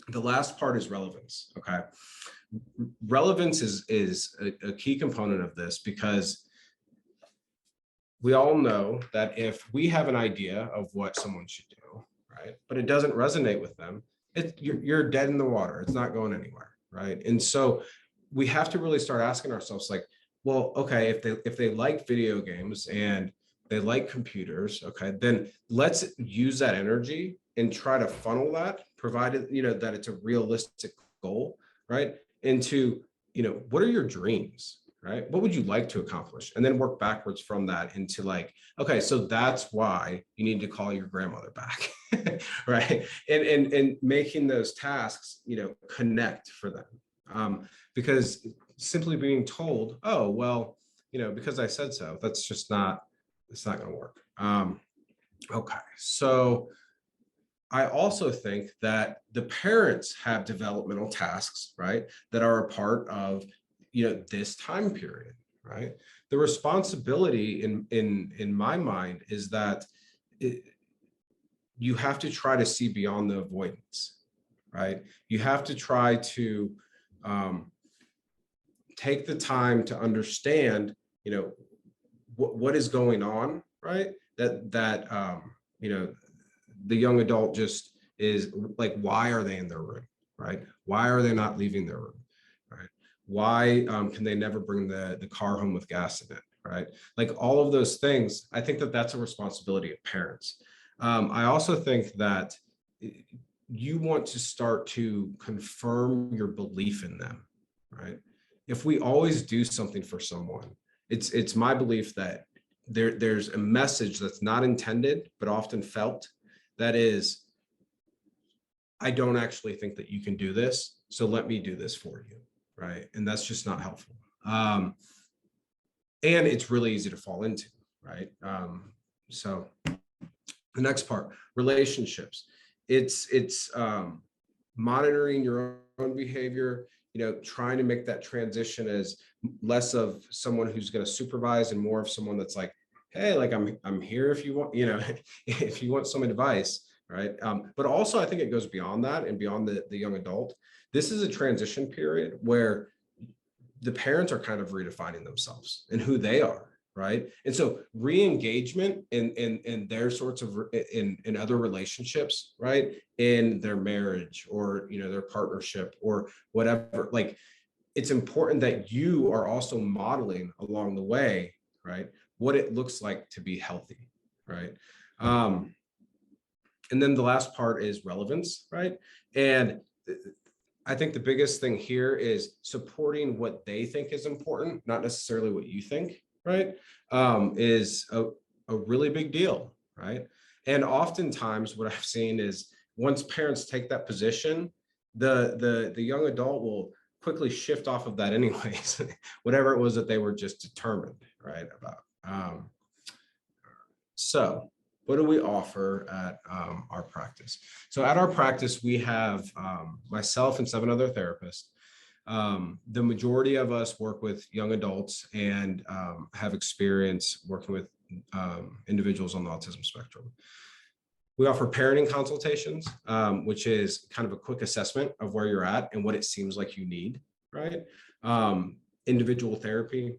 The last part is relevance. Okay. Relevance is a key component of this, because we all know that if we have an idea of what someone should do, right, but it doesn't resonate with them, you're dead in the water. It's not going anywhere, right? And so we have to really start asking ourselves, like, well, okay, if they like video games and they like computers, okay, then let's use that energy and try to funnel that, provided, that it's a realistic goal, right, into, what are your dreams, right? What would you like to accomplish? And then work backwards from that into, like, okay, so that's why you need to call your grandmother back, right? And making those tasks, connect for them. Because simply being told, oh, well, because I said so, that's just not, it's not going to work. Okay, so I also think that the parents have developmental tasks, right, that are a part of, this time period, right? The responsibility in my mind is that you have to try to see beyond the avoidance, right? You have to try to take the time to understand, what is going on, right? That the young adult just is like, why are they in their room, right? Why are they not leaving their room, right? Why can they never bring the car home with gas in it, right? Like all of those things, I think that that's a responsibility of parents. I also think that you want to start to confirm your belief in them, right? If we always do something for someone, it's my belief that there's a message that's not intended, but often felt, that is, I don't actually think that you can do this, so let me do this for you, right? And that's just not helpful. And it's really easy to fall into, right? So the next part, relationships. It's monitoring your own behavior, trying to make that transition as less of someone who's going to supervise and more of someone that's like, hey, like I'm here if you want, if you want some advice, right? But also I think it goes beyond that and beyond the young adult. This is a transition period where the parents are kind of redefining themselves and who they are, right? And so re-engagement in their sorts of in other relationships, right, in their marriage or their partnership or whatever, like it's important that you are also modeling along the way, right, what it looks like to be healthy, right? And then the last part is relevance, right? And I think the biggest thing here is supporting what they think is important, not necessarily what you think, right? Is a really big deal, right? And oftentimes what I've seen is once parents take that position, the young adult will quickly shift off of that anyways, whatever it was that they were just determined, right, about. So what do we offer at our practice? So at our practice, we have myself and 7 other therapists. The majority of us work with young adults and have experience working with individuals on the autism spectrum. We offer parenting consultations, which is kind of a quick assessment of where you're at and what it seems like you need, right? Individual therapy.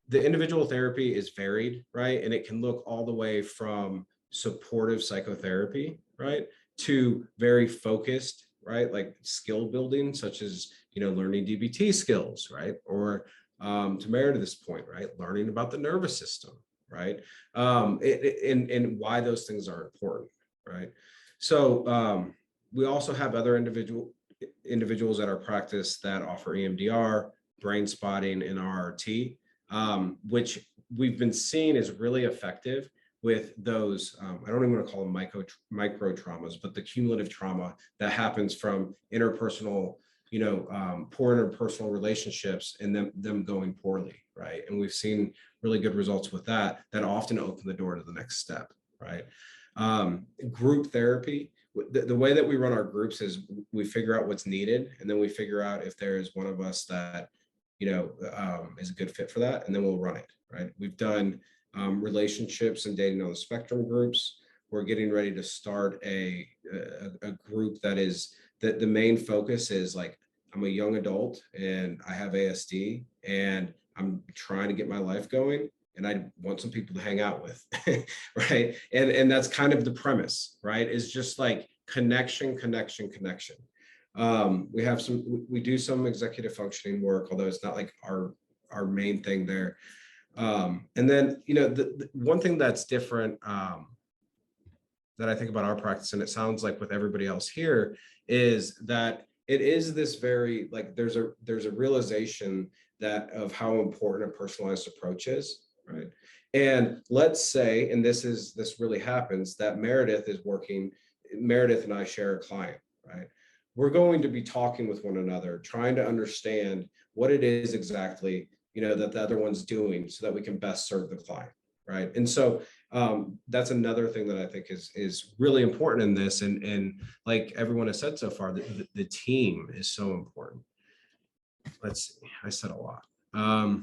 The individual therapy is varied, right? And it can look all the way from supportive psychotherapy, right, to very focused, right, like skill building, such as, learning DBT skills, right? Or to Meredith's point, right, learning about the nervous system, right? And why those things are important, right? So we also have other individuals at our practice that offer EMDR, brain spotting, and RRT. Which we've been seeing is really effective with those, I don't even want to call them micro traumas, but the cumulative trauma that happens from interpersonal, poor interpersonal relationships and them going poorly, right? And we've seen really good results with that often open the door to the next step, right? Group therapy. The way that we run our groups is we figure out what's needed, and then we figure out if there's one of us that is a good fit for that, and then we'll run it, right? We've done relationships and dating on the spectrum groups. We're getting ready to start a group that is the main focus is like, I'm a young adult and I have ASD and I'm trying to get my life going and I want some people to hang out with, right? And that's kind of the premise, right? Is just like connection. We do some executive functioning work, although it's not like our main thing there. And then, the one thing that's different that I think about our practice, and it sounds like with everybody else here, is that it is this very, like, there's a realization that of how important a personalized approach is, right? And let's say, and this really happens, that Meredith and I share a client, right? We're going to be talking with one another, trying to understand what it is exactly, that the other one's doing so that we can best serve the client, right? And so that's another thing that I think is really important in this. And like everyone has said so far, the team is so important. Let's see, I said a lot. I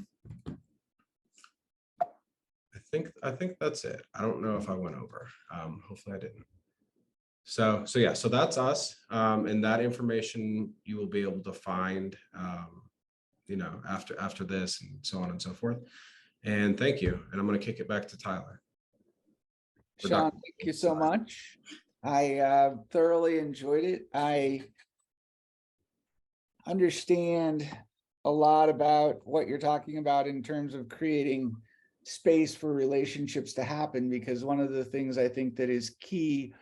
think that's it. I don't know if I went over. Hopefully I didn't. So yeah, so that's us. And that information you will be able to find, after this and so on and so forth. And thank you. And I'm going to kick it back to Tyler. Sean, thank you so much. I thoroughly enjoyed it. I understand a lot about what you're talking about in terms of creating space for relationships to happen, because one of the things I think that is key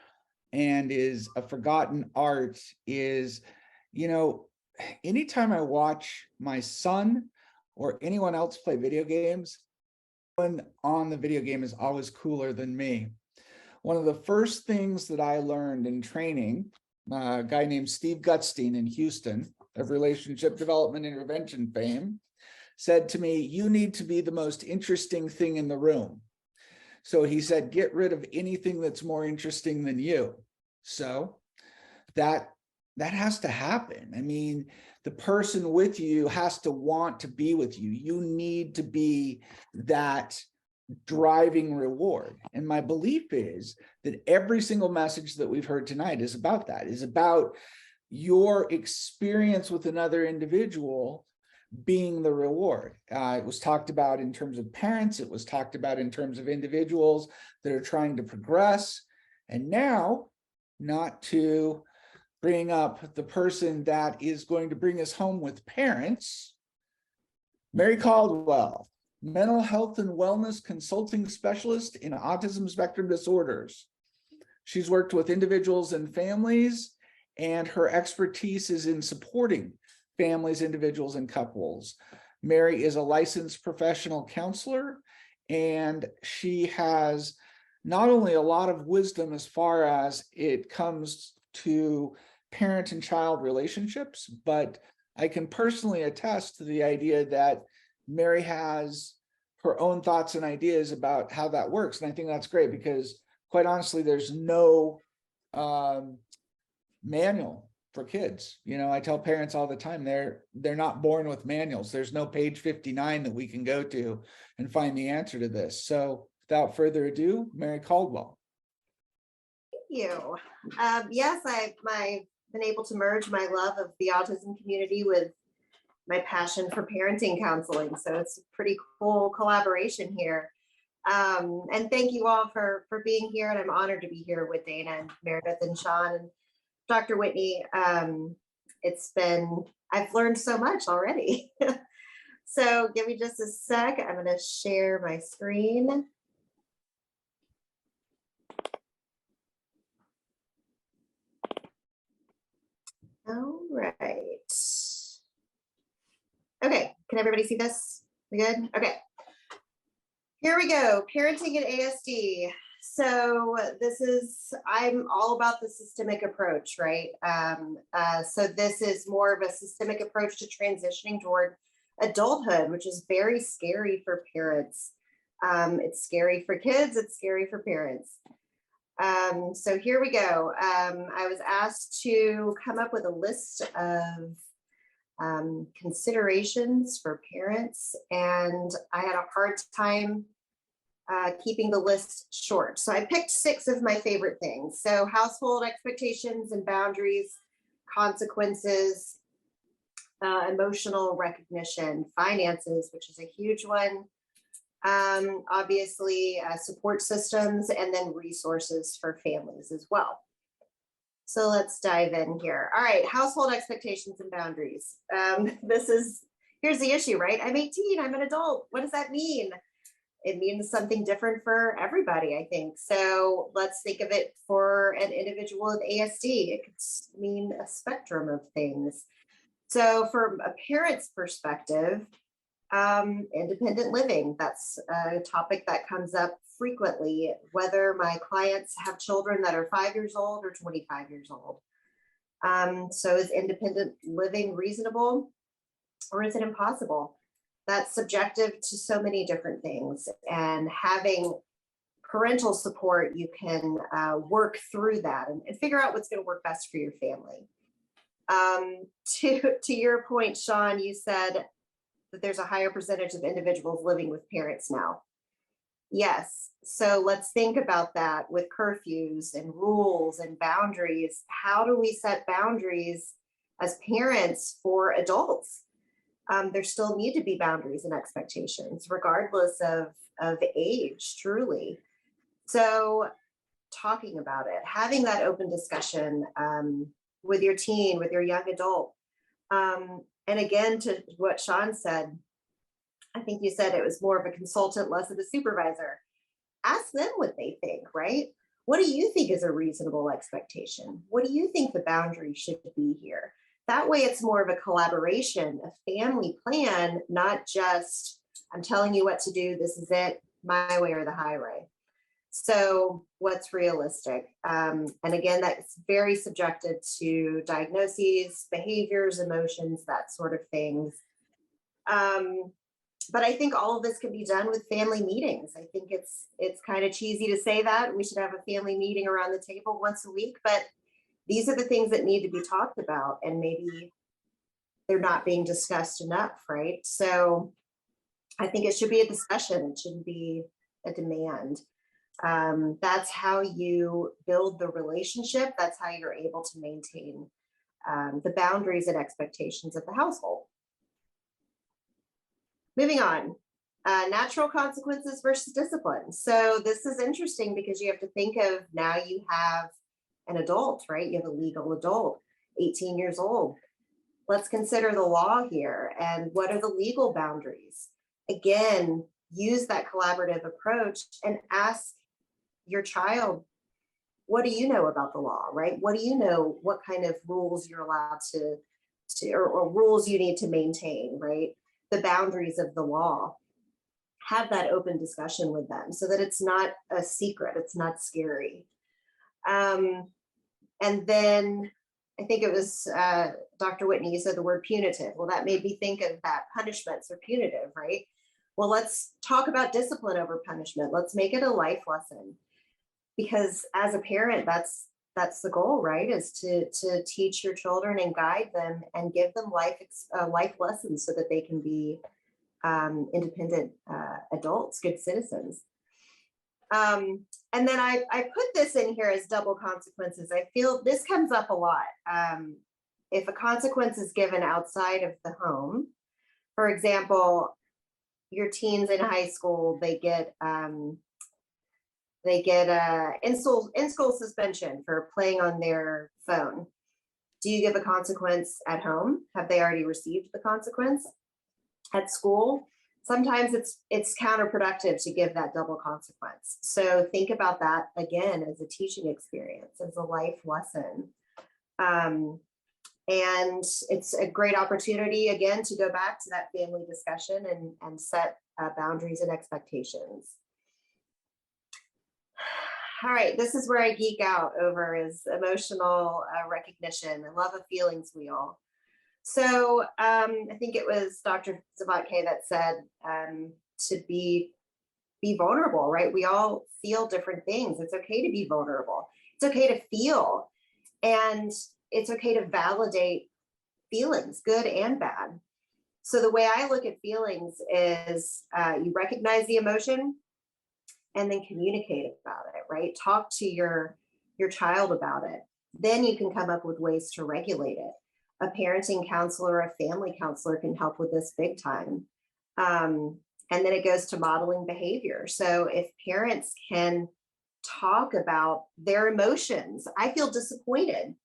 and is a forgotten art is, anytime I watch my son or anyone else play video games, anyone on the video game is always cooler than me. One of the first things that I learned in training, a guy named Steve Gutstein in Houston of relationship development intervention fame, said to me, "You need to be the most interesting thing in the room." So he said, "Get rid of anything that's more interesting than you." So that has to happen. I mean, the person with you has to want to be with you. You need to be that driving reward. And my belief is that every single message that we've heard tonight is about that, is about your experience with another individual being the reward. It was talked about in terms of parents. It was talked about in terms of individuals that are trying to progress. And now, not to bring up the person that is going to bring us home with parents, Mary Caldwell, mental health and wellness consulting specialist in autism spectrum disorders. She's worked with individuals and families, and her expertise is in supporting families, individuals, and couples. Mary is a licensed professional counselor, and she has not only a lot of wisdom as far as it comes to parent and child relationships, but I can personally attest to the idea that Mary has her own thoughts and ideas about how that works. And I think that's great because, quite honestly, there's no manual for kids. I tell parents all the time, they're not born with manuals. There's no page 59 that we can go to and find the answer to this. So without further ado, Mary Caldwell. Thank you. Yes, I've been able to merge my love of the autism community with my passion for parenting counseling. So it's a pretty cool collaboration here. And thank you all for being here. And I'm honored to be here with Dana and Meredith and Sean and Dr. Whitney. I've learned so much already. So give me just a sec. I'm going to share my screen. All right. Okay, can everybody see this? We good? Okay. Here we go, parenting at ASD. So I'm all about the systemic approach, right? So this is more of a systemic approach to transitioning toward adulthood, which is very scary for parents. It's scary for kids, it's scary for parents. So here we go. I was asked to come up with a list of considerations for parents, and I had a hard time keeping the list short. So I picked 6 of my favorite things. So household expectations and boundaries, consequences, emotional recognition, finances, which is a huge one, obviously support systems, and then resources for families as well. So let's dive in here. All right, household expectations and boundaries. Here's the issue, right? I'm 18, I'm an adult. What does that mean? It means something different for everybody, I think. So let's think of it for an individual with ASD. It could mean a spectrum of things. So from a parent's perspective, independent living, that's a topic that comes up frequently, whether my clients have children that are 5 years old or 25 years old. So is independent living reasonable, or is it impossible? That's subjective to so many different things, and having parental support, you can work through that and figure out what's going to work best for your family. To your point, Sean, you said that there's a higher percentage of individuals living with parents now. Yes, so let's think about that with curfews and rules and boundaries. How do we set boundaries as parents for adults? There still need to be boundaries and expectations, regardless of age, truly. So talking about it, having that open discussion with your teen, with your young adult. And again, to what Sean said, I think you said it was more of a consultant, less of a supervisor. Ask them what they think, right? What do you think is a reasonable expectation? What do you think the boundary should be here? That way it's more of a collaboration, a family plan, not just, I'm telling you what to do, this is it, my way or the highway. So what's realistic? And again, that's very subjected to diagnoses, behaviors, emotions, that sort of things. But I think all of this can be done with family meetings. I think it's kind of cheesy to say that we should have a family meeting around the table once a week, but these are the things that need to be talked about, and maybe they're not being discussed enough, right? So I think it should be a discussion. It shouldn't be a demand. That's how you build the relationship. That's how you're able to maintain the boundaries and expectations of the household. Moving on, natural consequences versus discipline. So this is interesting because you have to think of, now you have an adult, right? You have a legal adult, 18 years old. Let's consider the law here, and what are the legal boundaries? Again, use that collaborative approach and ask your child, what do you know about the law, right? What do you know? What kind of rules you're allowed to or rules you need to maintain, right? The boundaries of the law. Have that open discussion with them so that it's not a secret, it's not scary. And then I think it was Dr. Whitney, you said the word punitive. Well, that made me think of that punishments are punitive, right? Well, let's talk about discipline over punishment. Let's make it a life lesson. Because as a parent, that's the goal, right? Is to teach your children and guide them and give them life lessons so that they can be independent adults, good citizens. And then I put this in here as double consequences. I feel this comes up a lot. If a consequence is given outside of the home, for example, your teens in high school, they get in-school suspension for playing on their phone. Do you give a consequence at home? Have they already received the consequence? At school, sometimes it's counterproductive to give that double consequence. So think about that again as a teaching experience, as a life lesson. And it's a great opportunity, again, to go back to that family discussion and set boundaries and expectations. All right, this is where I geek out over is emotional recognition. I love a feelings wheel. So I think it was Dr. Zavatke that said to be vulnerable, right? We all feel different things. It's okay to be vulnerable. It's okay to feel, and it's okay to validate feelings, good and bad. So the way I look at feelings is you recognize the emotion and then communicate about it, right? Talk to your child about it. Then you can come up with ways to regulate it. A parenting counselor, a family counselor can help with this big time. And then it goes to modeling behavior. So if parents can talk about their emotions, I feel disappointed.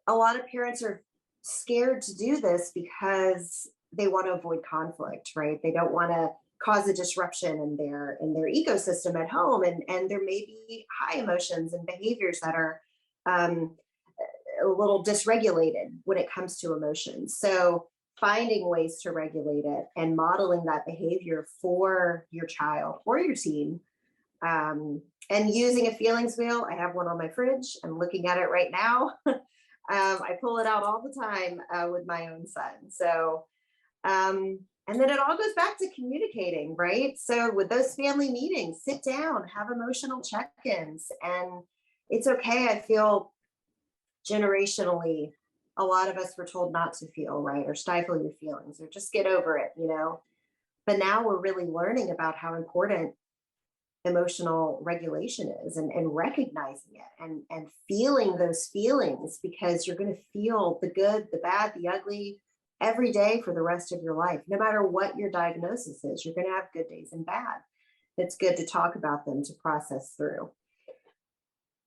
A lot of parents are scared to do this because they want to avoid conflict, right? They don't want to cause a disruption in their ecosystem at home. And there may be high emotions and behaviors that are a little dysregulated when it comes to emotions. So finding ways to regulate it and modeling that behavior for your child or your teen, and using a feelings wheel. I have one on my fridge. I'm looking at it right now. I pull it out all the time with my own son. So, and then it all goes back to communicating, right? So with those family meetings, sit down, have emotional check-ins, and it's okay. I feel generationally, a lot of us were told not to feel, right? Or stifle your feelings, or just get over it, you know? But now we're really learning about how important emotional regulation is, and recognizing it and feeling those feelings, because you're going to feel the good, the bad, the ugly every day for the rest of your life. No matter what your diagnosis is, you're going to have good days and bad. It's good to talk about them, to process through.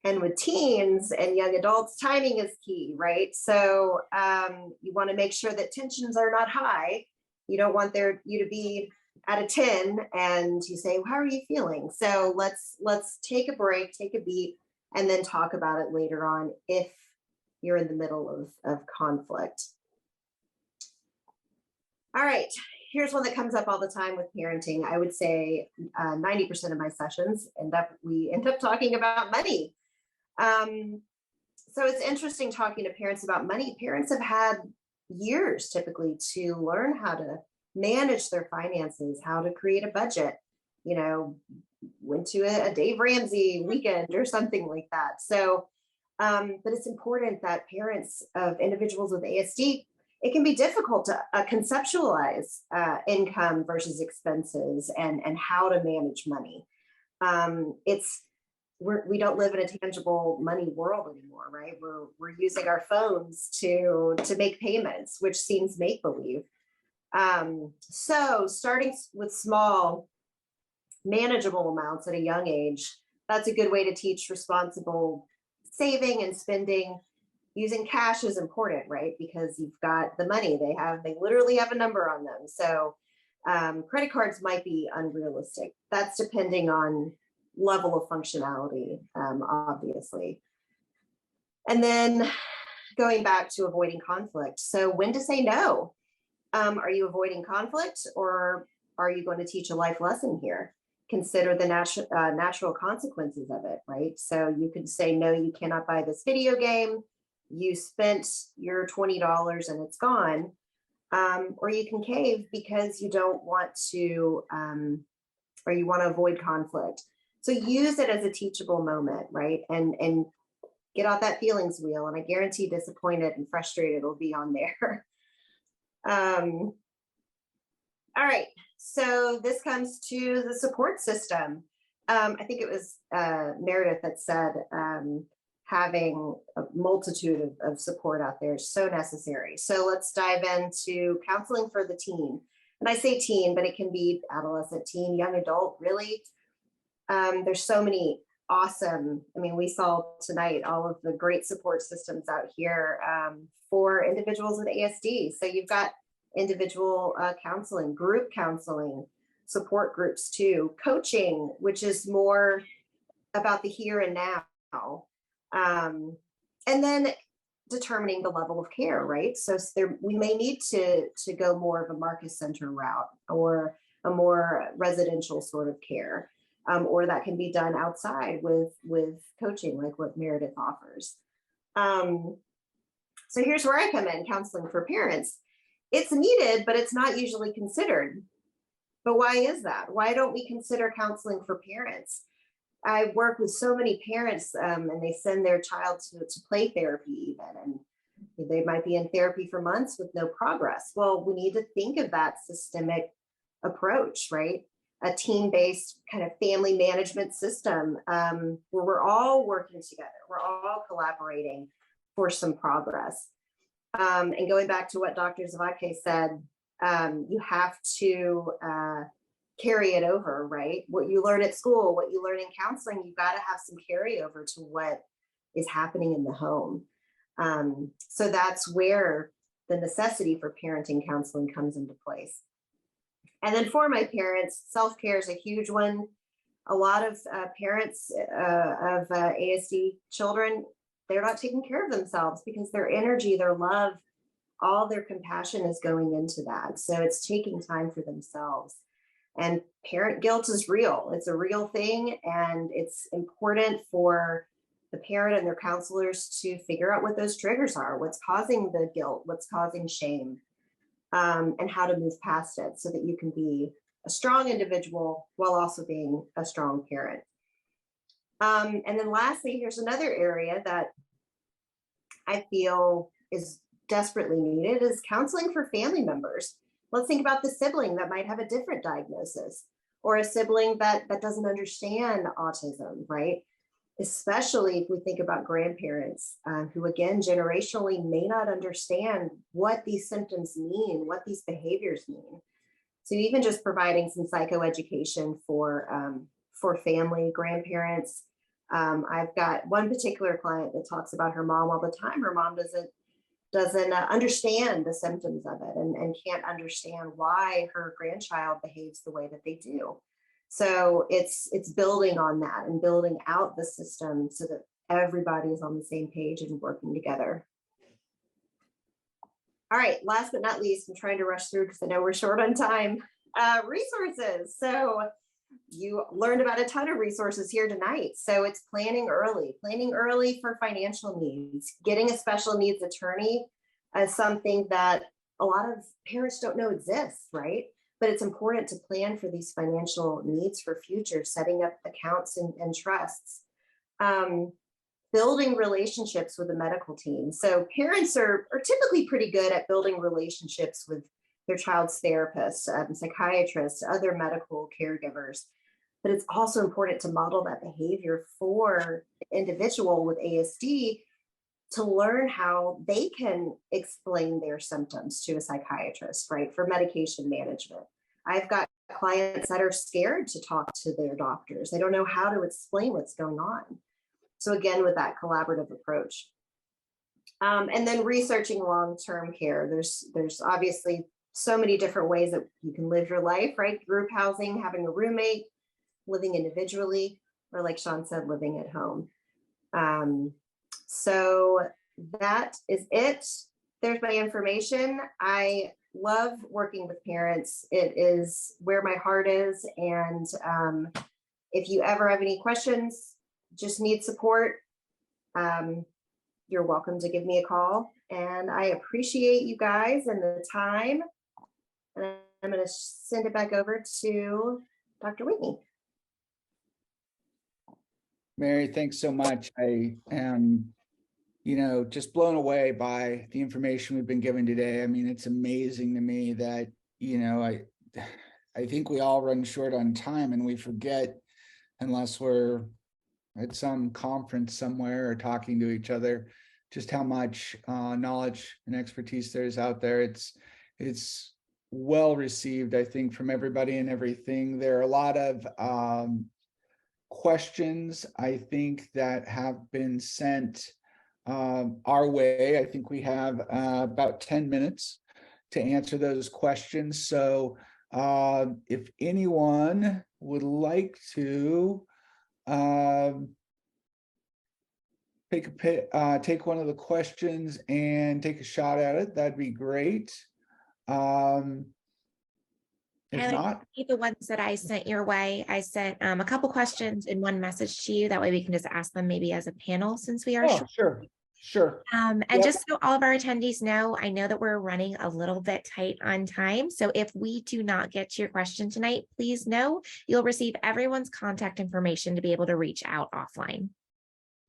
And with teens and young adults, timing is key, right? So you want to make sure that tensions are not high. You don't want you to be at a 10 and you say, well, how are you feeling? So let's take a break, take a beat, and then talk about it later on if you're in the middle of conflict. All right, here's one that comes up all the time with parenting. I would say 90% of my sessions we end up talking about money. So it's interesting talking to parents about money. Parents have had years typically to learn how to manage their finances, how to create a budget, went to a Dave Ramsey weekend or something like that. So, but it's important that parents of individuals with ASD, it can be difficult to conceptualize income versus expenses and how to manage money. We don't live in a tangible money world anymore, right? We're using our phones to make payments, which seems make-believe. So starting with small, manageable amounts at a young age, that's a good way to teach responsible saving and spending. Using cash is important, right? Because you've got the money, they literally have a number on them. So credit cards might be unrealistic. That's depending on level of functionality, obviously. And then going back to avoiding conflict. So when to say no? Are you avoiding conflict, or are you going to teach a life lesson here? Consider the natural consequences of it, right? So you could say, no, you cannot buy this video game. You spent your $20 and it's gone. Or you can cave because you don't want to, or you want to avoid conflict. So use it as a teachable moment, right? And get off that feelings wheel. And I guarantee disappointed and frustrated will be on there. All right, so this comes to the support system. I think it was Meredith that said having a multitude of support out there is so necessary. So let's dive into counseling for the teen. And I say teen, but it can be adolescent, teen, young adult, really. There's so many awesome, we saw tonight all of the great support systems out here for individuals with ASD. So you've got individual counseling, group counseling, support groups too, coaching, which is more about the here and now. And then determining the level of care, right? So we may need to go more of a Marcus Center route or a more residential sort of care. Or that can be done outside with coaching, like what Meredith offers. So here's where I come in, counseling for parents. It's needed, but it's not usually considered. But why is that? Why don't we consider counseling for parents? I work with so many parents and they send their child to play therapy even, and they might be in therapy for months with no progress. Well, we need to think of that systemic approach, right? A team-based kind of family management system where we're all working together, we're all collaborating for some progress. And going back to what Dr. Zavake said, you have to carry it over, right? What you learn at school, what you learn in counseling, you've got to have some carryover to what is happening in the home. So that's where the necessity for parenting counseling comes into place. And then for my parents, self-care is a huge one. A lot of parents of ASD children, they're not taking care of themselves because their energy, their love, all their compassion is going into that. So it's taking time for themselves. And parent guilt is real. It's a real thing. And it's important for the parent and their counselors to figure out what those triggers are, what's causing the guilt, what's causing shame. And how to move past it so that you can be a strong individual while also being a strong parent. And then lastly, here's another area that I feel is desperately needed is counseling for family members. Let's think about the sibling that might have a different diagnosis or a sibling that doesn't understand autism, right? Especially if we think about grandparents who, again, generationally may not understand what these symptoms mean, what these behaviors mean. So even just providing some psychoeducation for family, grandparents, I've got one particular client that talks about her mom all the time. Her mom doesn't understand the symptoms of it and can't understand why her grandchild behaves the way that they do. So it's building on that and building out the system so that everybody is on the same page and working together. All right, last but not least, I'm trying to rush through because I know we're short on time. Resources. So you learned about a ton of resources here tonight. So it's planning early for financial needs. Getting a special needs attorney is something that a lot of parents don't know exists, right? But it's important to plan for these financial needs for future, setting up accounts and trusts. Building relationships with the medical team. So parents are typically pretty good at building relationships with their child's therapist, psychiatrist, other medical caregivers. But it's also important to model that behavior for the individual with ASD to learn how they can explain their symptoms to a psychiatrist, right, for medication management. I've got clients that are scared to talk to their doctors. They don't know how to explain what's going on. So again, with that collaborative approach. And then researching long-term care. There's obviously so many different ways that you can live your life, right? Group housing, having a roommate, living individually, or like Sean said, living at home. So that is it. There's my information. I love working with parents. It is where my heart is. And if you ever have any questions, just need support, you're welcome to give me a call. And I appreciate you guys and the time. And I'm going to send it back over to Dr. Whitney. Mary, thanks so much. I am, just blown away by the information we've been given today. I mean, it's amazing to me that, I think we all run short on time and we forget, unless we're at some conference somewhere or talking to each other, just how much knowledge and expertise there's out there. It's well received, I think, from everybody and everything. There are a lot of questions, I think, that have been sent our way. I think we have about 10 minutes to answer those questions. So if anyone would like to take one of the questions and take a shot at it, that'd be great. If not, the ones that I sent your way, I sent a couple questions in one message to you. That way we can just ask them maybe as a panel, since we are short. Sure. And just so all of our attendees know, I know that we're running a little bit tight on time. So if we do not get to your question tonight, please know you'll receive everyone's contact information to be able to reach out offline.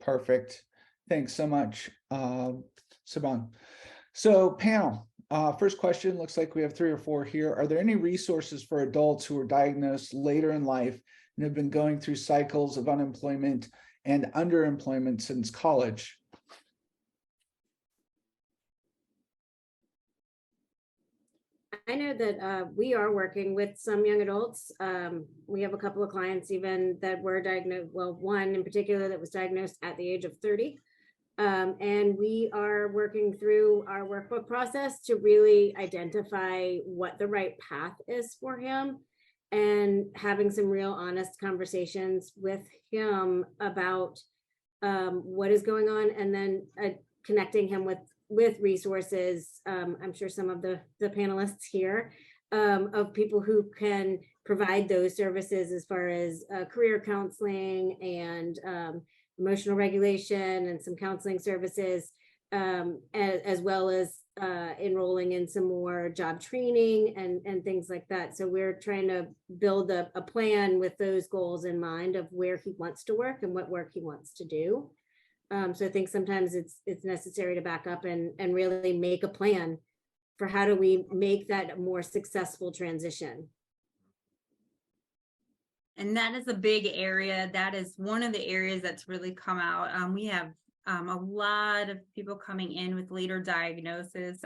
Perfect. Thanks so much, Saban. So panel, first question, looks like we have 3 or 4 here. Are there any resources for adults who are diagnosed later in life and have been going through cycles of unemployment and underemployment since college? I know that we are working with some young adults. We have a couple of clients even that were diagnosed, well, one in particular that was diagnosed at the age of 30. And we are working through our workbook process to really identify what the right path is for him and having some real honest conversations with him about what is going on, and then connecting him with resources. I'm sure some of the panelists here of people who can provide those services as far as career counseling and emotional regulation and some counseling services, as well as enrolling in some more job training and things like that. So we're trying to build a plan with those goals in mind of where he wants to work and what work he wants to do. So I think sometimes it's necessary to back up and really make a plan for how do we make that a more successful transition. And that is a big area. That is one of the areas that's really come out. We have a lot of people coming in with later diagnosis.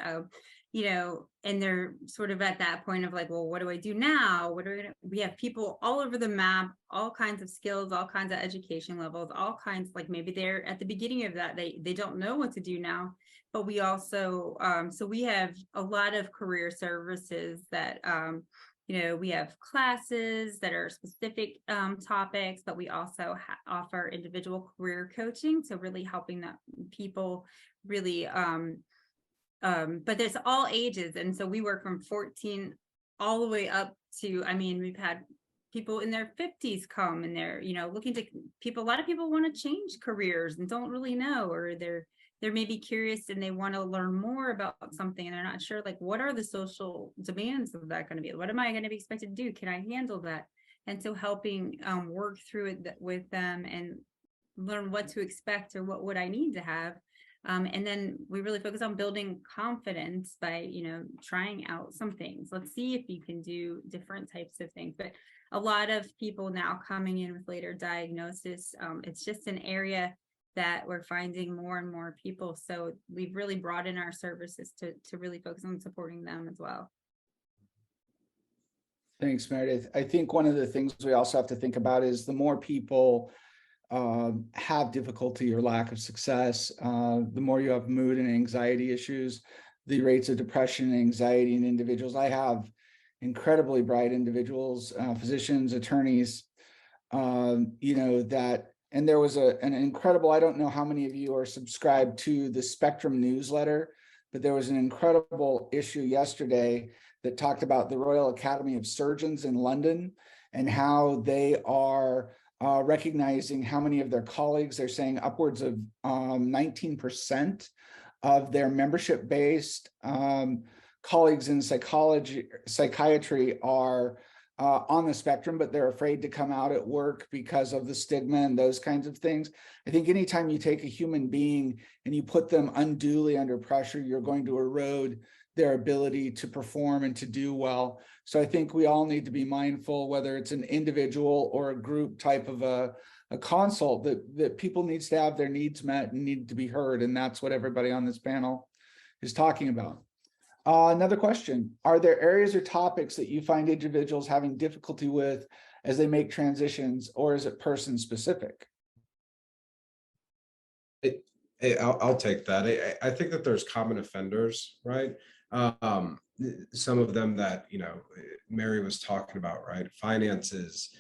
you know, and they're sort of at that point of like, well, what do I do now? We have people all over the map, all kinds of skills, all kinds of education levels, all kinds, like maybe they're at the beginning of that, they don't know what to do now. But we also, so we have a lot of career services that, you know, we have classes that are specific topics, but we also offer individual career coaching. So really helping that people really, but there's all ages. And so we work from 14 all the way up to, I mean, we've had people in their 50s come and they're, you know, looking to people, a lot of people want to change careers and don't really know, or they're maybe curious and they want to learn more about something and they're not sure, like, what are the social demands of that going to be? What am I going to be expected to do? Can I handle that? And so helping work through it with them and learn what to expect or what would I need to have. And then we really focus on building confidence by, you know, trying out some things. Let's see if you can do different types of things. But a lot of people now coming in with later diagnosis, it's just an area that we're finding more and more people. So we've really brought in our services to really focus on supporting them as well. Thanks, Meredith. I think one of the things we also have to think about is the more people have difficulty or lack of success, the more you have mood and anxiety issues, the rates of depression and anxiety in individuals. I have incredibly bright individuals, physicians, attorneys, you know, that, and there was an incredible, I don't know how many of you are subscribed to the Spectrum newsletter, but there was an incredible issue yesterday that talked about the Royal Academy of Surgeons in London and how they are recognizing how many of their colleagues, they're saying upwards of 19% of their membership-based colleagues in psychiatry are on the spectrum, but they're afraid to come out at work because of the stigma and those kinds of things. I think anytime you take a human being and you put them unduly under pressure, you're going to erode their ability to perform and to do well. So I think we all need to be mindful, whether it's an individual or a group type of a consult, that people needs to have their needs met and need to be heard. And that's what everybody on this panel is talking about. Another question, are there areas or topics that you find individuals having difficulty with as they make transitions, or is it person specific? I'll take that. I think that there's common offenders, right? Some of them that, you know, Mary was talking about, right? Finances,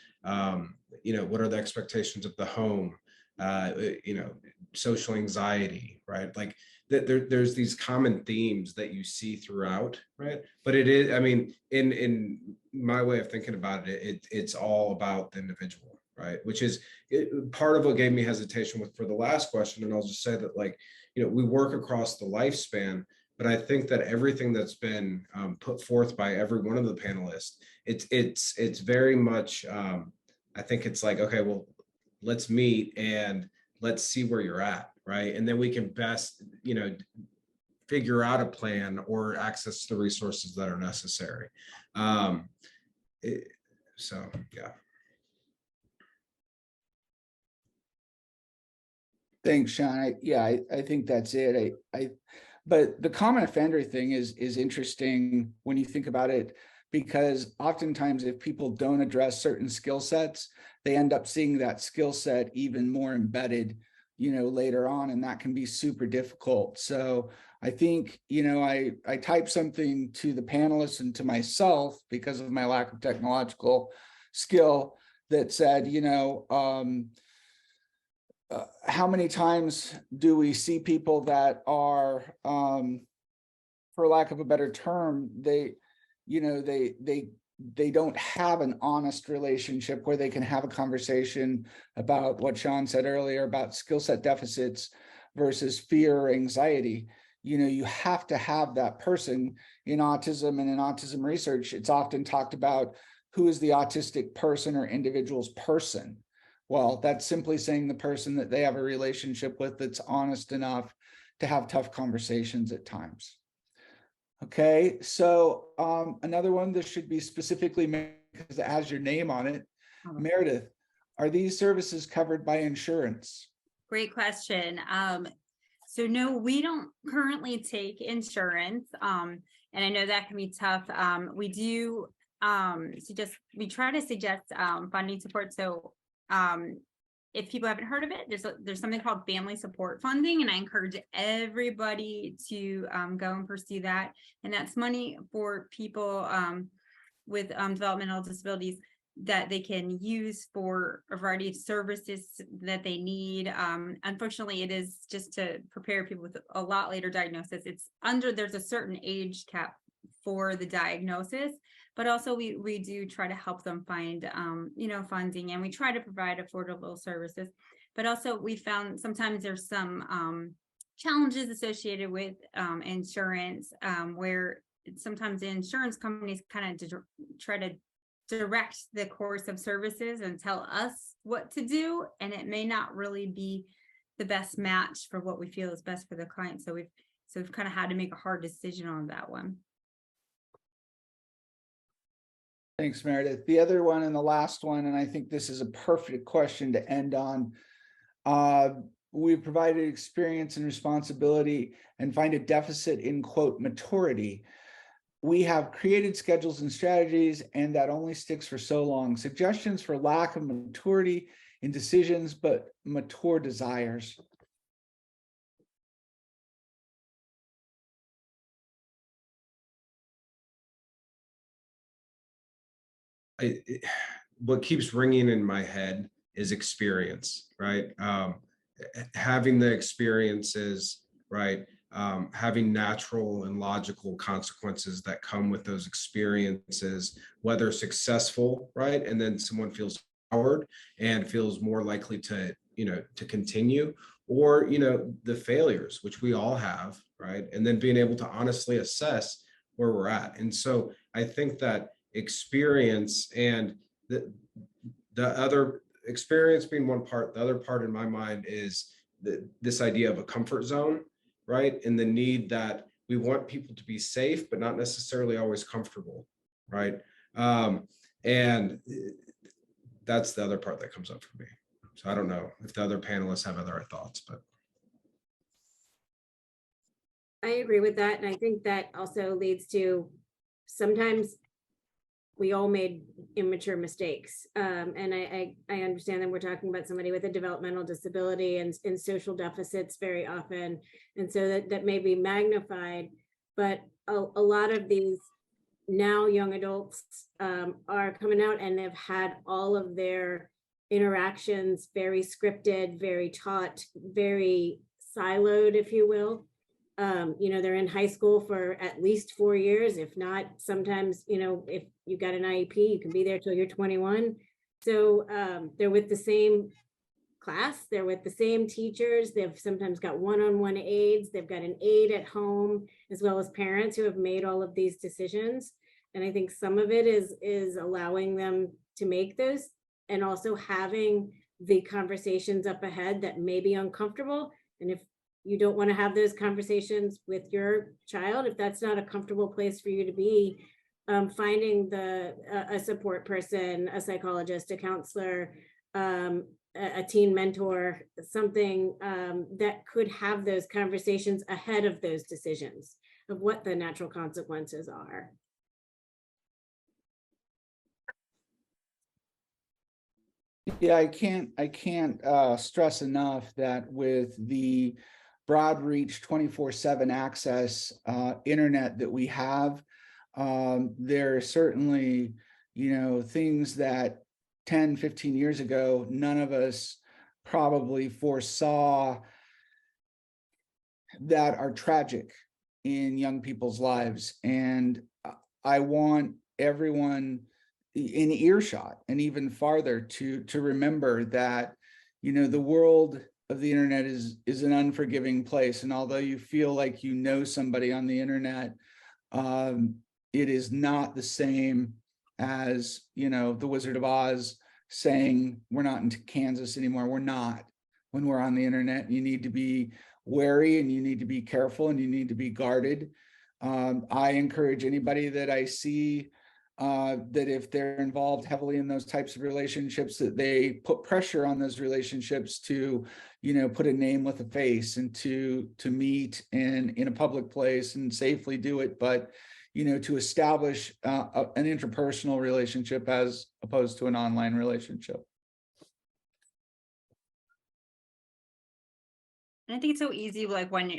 you know, what are the expectations of the home? You know, social anxiety, right? Like there's these common themes that you see throughout, right? But it is, I mean, in my way of thinking about it, it's all about the individual, right? Which is part of what gave me hesitation for the last question. And I'll just say that, like, you know, we work across the lifespan, but I think that everything that's been put forth by every one of the panelists, it's very much, I think it's like, okay, well, let's meet and let's see where you're at, right? And then we can best, you know, figure out a plan or access to the resources that are necessary. So, yeah. Thanks, Sean. I think that's it. But the common offender thing is interesting when you think about it, because oftentimes if people don't address certain skill sets, they end up seeing that skill set even more embedded, you know, later on, and that can be super difficult. So I think, you know, I typed something to the panelists and to myself because of my lack of technological skill that said, you know, how many times do we see people that are, for lack of a better term, they don't have an honest relationship where they can have a conversation about what Sean said earlier about skill set deficits versus fear or anxiety. You know, you have to have that person. In autism and in autism research, it's often talked about who is the autistic person or individual's person. Well, that's simply saying the person that they have a relationship with that's honest enough to have tough conversations at times. Okay, so another one that should be specifically because it has your name on it. Meredith, are these services covered by insurance? Great question. So no, we don't currently take insurance. And I know that can be tough. We do we try to suggest funding support. So if people haven't heard of it, there's something called family support funding, and I encourage everybody to go and pursue that. And that's money for people with developmental disabilities that they can use for a variety of services that they need. Unfortunately, it is just to prepare people with a lot later diagnosis. There's a certain age cap for the diagnosis, but also we do try to help them find, funding, and we try to provide affordable services. But also we found sometimes there's some challenges associated with insurance, where sometimes the insurance companies kind of try to direct the course of services and tell us what to do, and it may not really be the best match for what we feel is best for the client. So we've kind of had to make a hard decision on that one. Thanks, Meredith. The other one and the last one, and I think this is a perfect question to end on. We've provided experience and responsibility and find a deficit in, quote, maturity. We have created schedules and strategies, and that only sticks for so long. Suggestions for lack of maturity in decisions, but mature desires. What keeps ringing in my head is experience, right? Having the experiences, right? Having natural and logical consequences that come with those experiences, whether successful, right? And then someone feels empowered and feels more likely to, to continue, or, the failures, which we all have, right? And then being able to honestly assess where we're at. And so I think that experience, and the other experience being one part, the other part in my mind is this idea of a comfort zone, right? And the need that we want people to be safe, but not necessarily always comfortable, right? And that's the other part that comes up for me. So I don't know if the other panelists have other thoughts, but. I agree with that. And I think that also leads to sometimes we all made immature mistakes. And I understand that we're talking about somebody with a developmental disability and social deficits very often. And so that may be magnified, but a lot of these now young adults are coming out and have had all of their interactions very scripted, very taught, very siloed, if you will. They're in high school for at least 4 years, if not sometimes, if you got an IEP, you can be there till you're 21. So they're with the same class, they're with the same teachers, they've sometimes got one-on-one aides, they've got an aide at home, as well as parents who have made all of these decisions. And I think some of it is allowing them to make those, and also having the conversations up ahead that may be uncomfortable. And if you don't want to have those conversations with your child, if that's not a comfortable place for you to be, finding a support person, a psychologist, a counselor, a teen mentor, something that could have those conversations ahead of those decisions of what the natural consequences are. Yeah, I can't stress enough that with the broad reach 24/7 access internet that we have, there are certainly, things that 10, 15 years ago, none of us probably foresaw that are tragic in young people's lives. And I want everyone in earshot and even farther to remember that, the world of the internet is an unforgiving place. And although you feel like somebody on the internet, it is not the same as, the Wizard of Oz saying we're not in Kansas anymore. We're not. When we're on the internet, you need to be wary, and you need to be careful, and you need to be guarded. I encourage anybody that I see that if they're involved heavily in those types of relationships, that they put pressure on those relationships to, put a name with a face and to meet in a public place and safely do it, but to establish an interpersonal relationship as opposed to an online relationship. And I think it's so easy, like when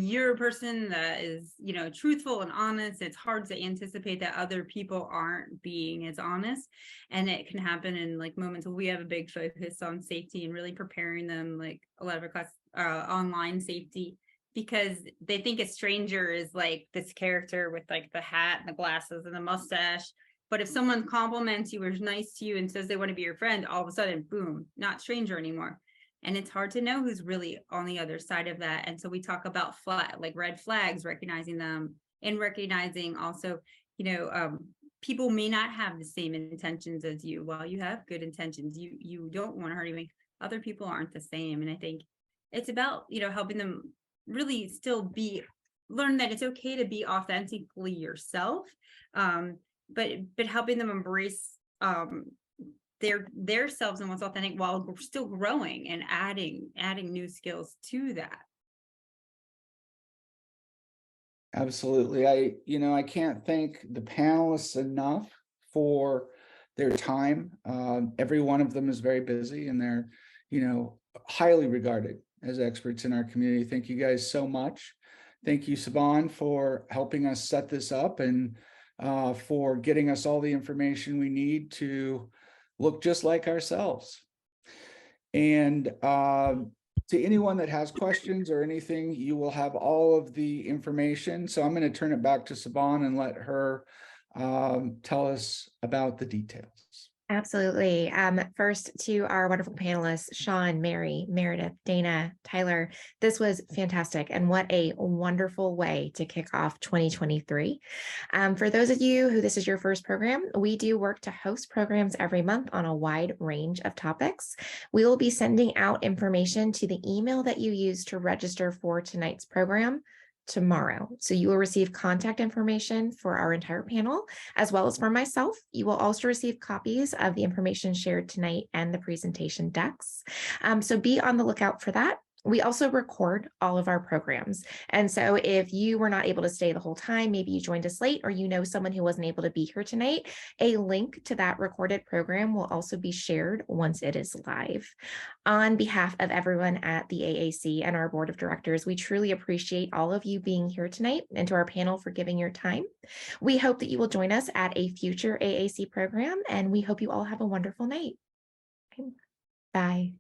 you're a person that is, truthful and honest, it's hard to anticipate that other people aren't being as honest. And it can happen in like moments where we have a big focus on safety and really preparing them, like a lot of our class online safety, because they think a stranger is like this character with like the hat and the glasses and the mustache. But if someone compliments you or is nice to you and says they want to be your friend, all of a sudden, boom, not stranger anymore. And it's hard to know who's really on the other side of that. And so we talk about like red flags, recognizing them, and recognizing also, people may not have the same intentions as you. While you have good intentions, you don't want to hurt anyone. Other people aren't the same. And I think it's about, helping them really still learn that it's okay to be authentically yourself, but helping them embrace their selves and what's authentic while still growing and adding new skills to that. Absolutely. I can't thank the panelists enough for their time. Every one of them is very busy and they're, highly regarded as experts in our community. Thank you guys so much. Thank you, Siobhan, for helping us set this up and for getting us all the information we need to look just like ourselves. And to anyone that has questions or anything, you will have all of the information. So I'm going to turn it back to Siobhan and let her tell us about the details. Absolutely. First, to our wonderful panelists, Sean, Mary, Meredith, Dana, Tyler, this was fantastic. And what a wonderful way to kick off 2023. For those of you who this is your first program, we do work to host programs every month on a wide range of topics. We will be sending out information to the email that you used to register for tonight's program tomorrow. So you will receive contact information for our entire panel, as well as for myself. You will also receive copies of the information shared tonight and the presentation decks. So be on the lookout for that. We also record all of our programs. And so if you were not able to stay the whole time, maybe you joined us late or someone who wasn't able to be here tonight, a link to that recorded program will also be shared once it is live. On behalf of everyone at the AAC and our board of directors, we truly appreciate all of you being here tonight and to our panel for giving your time. We hope that you will join us at a future AAC program, and we hope you all have a wonderful night. Bye.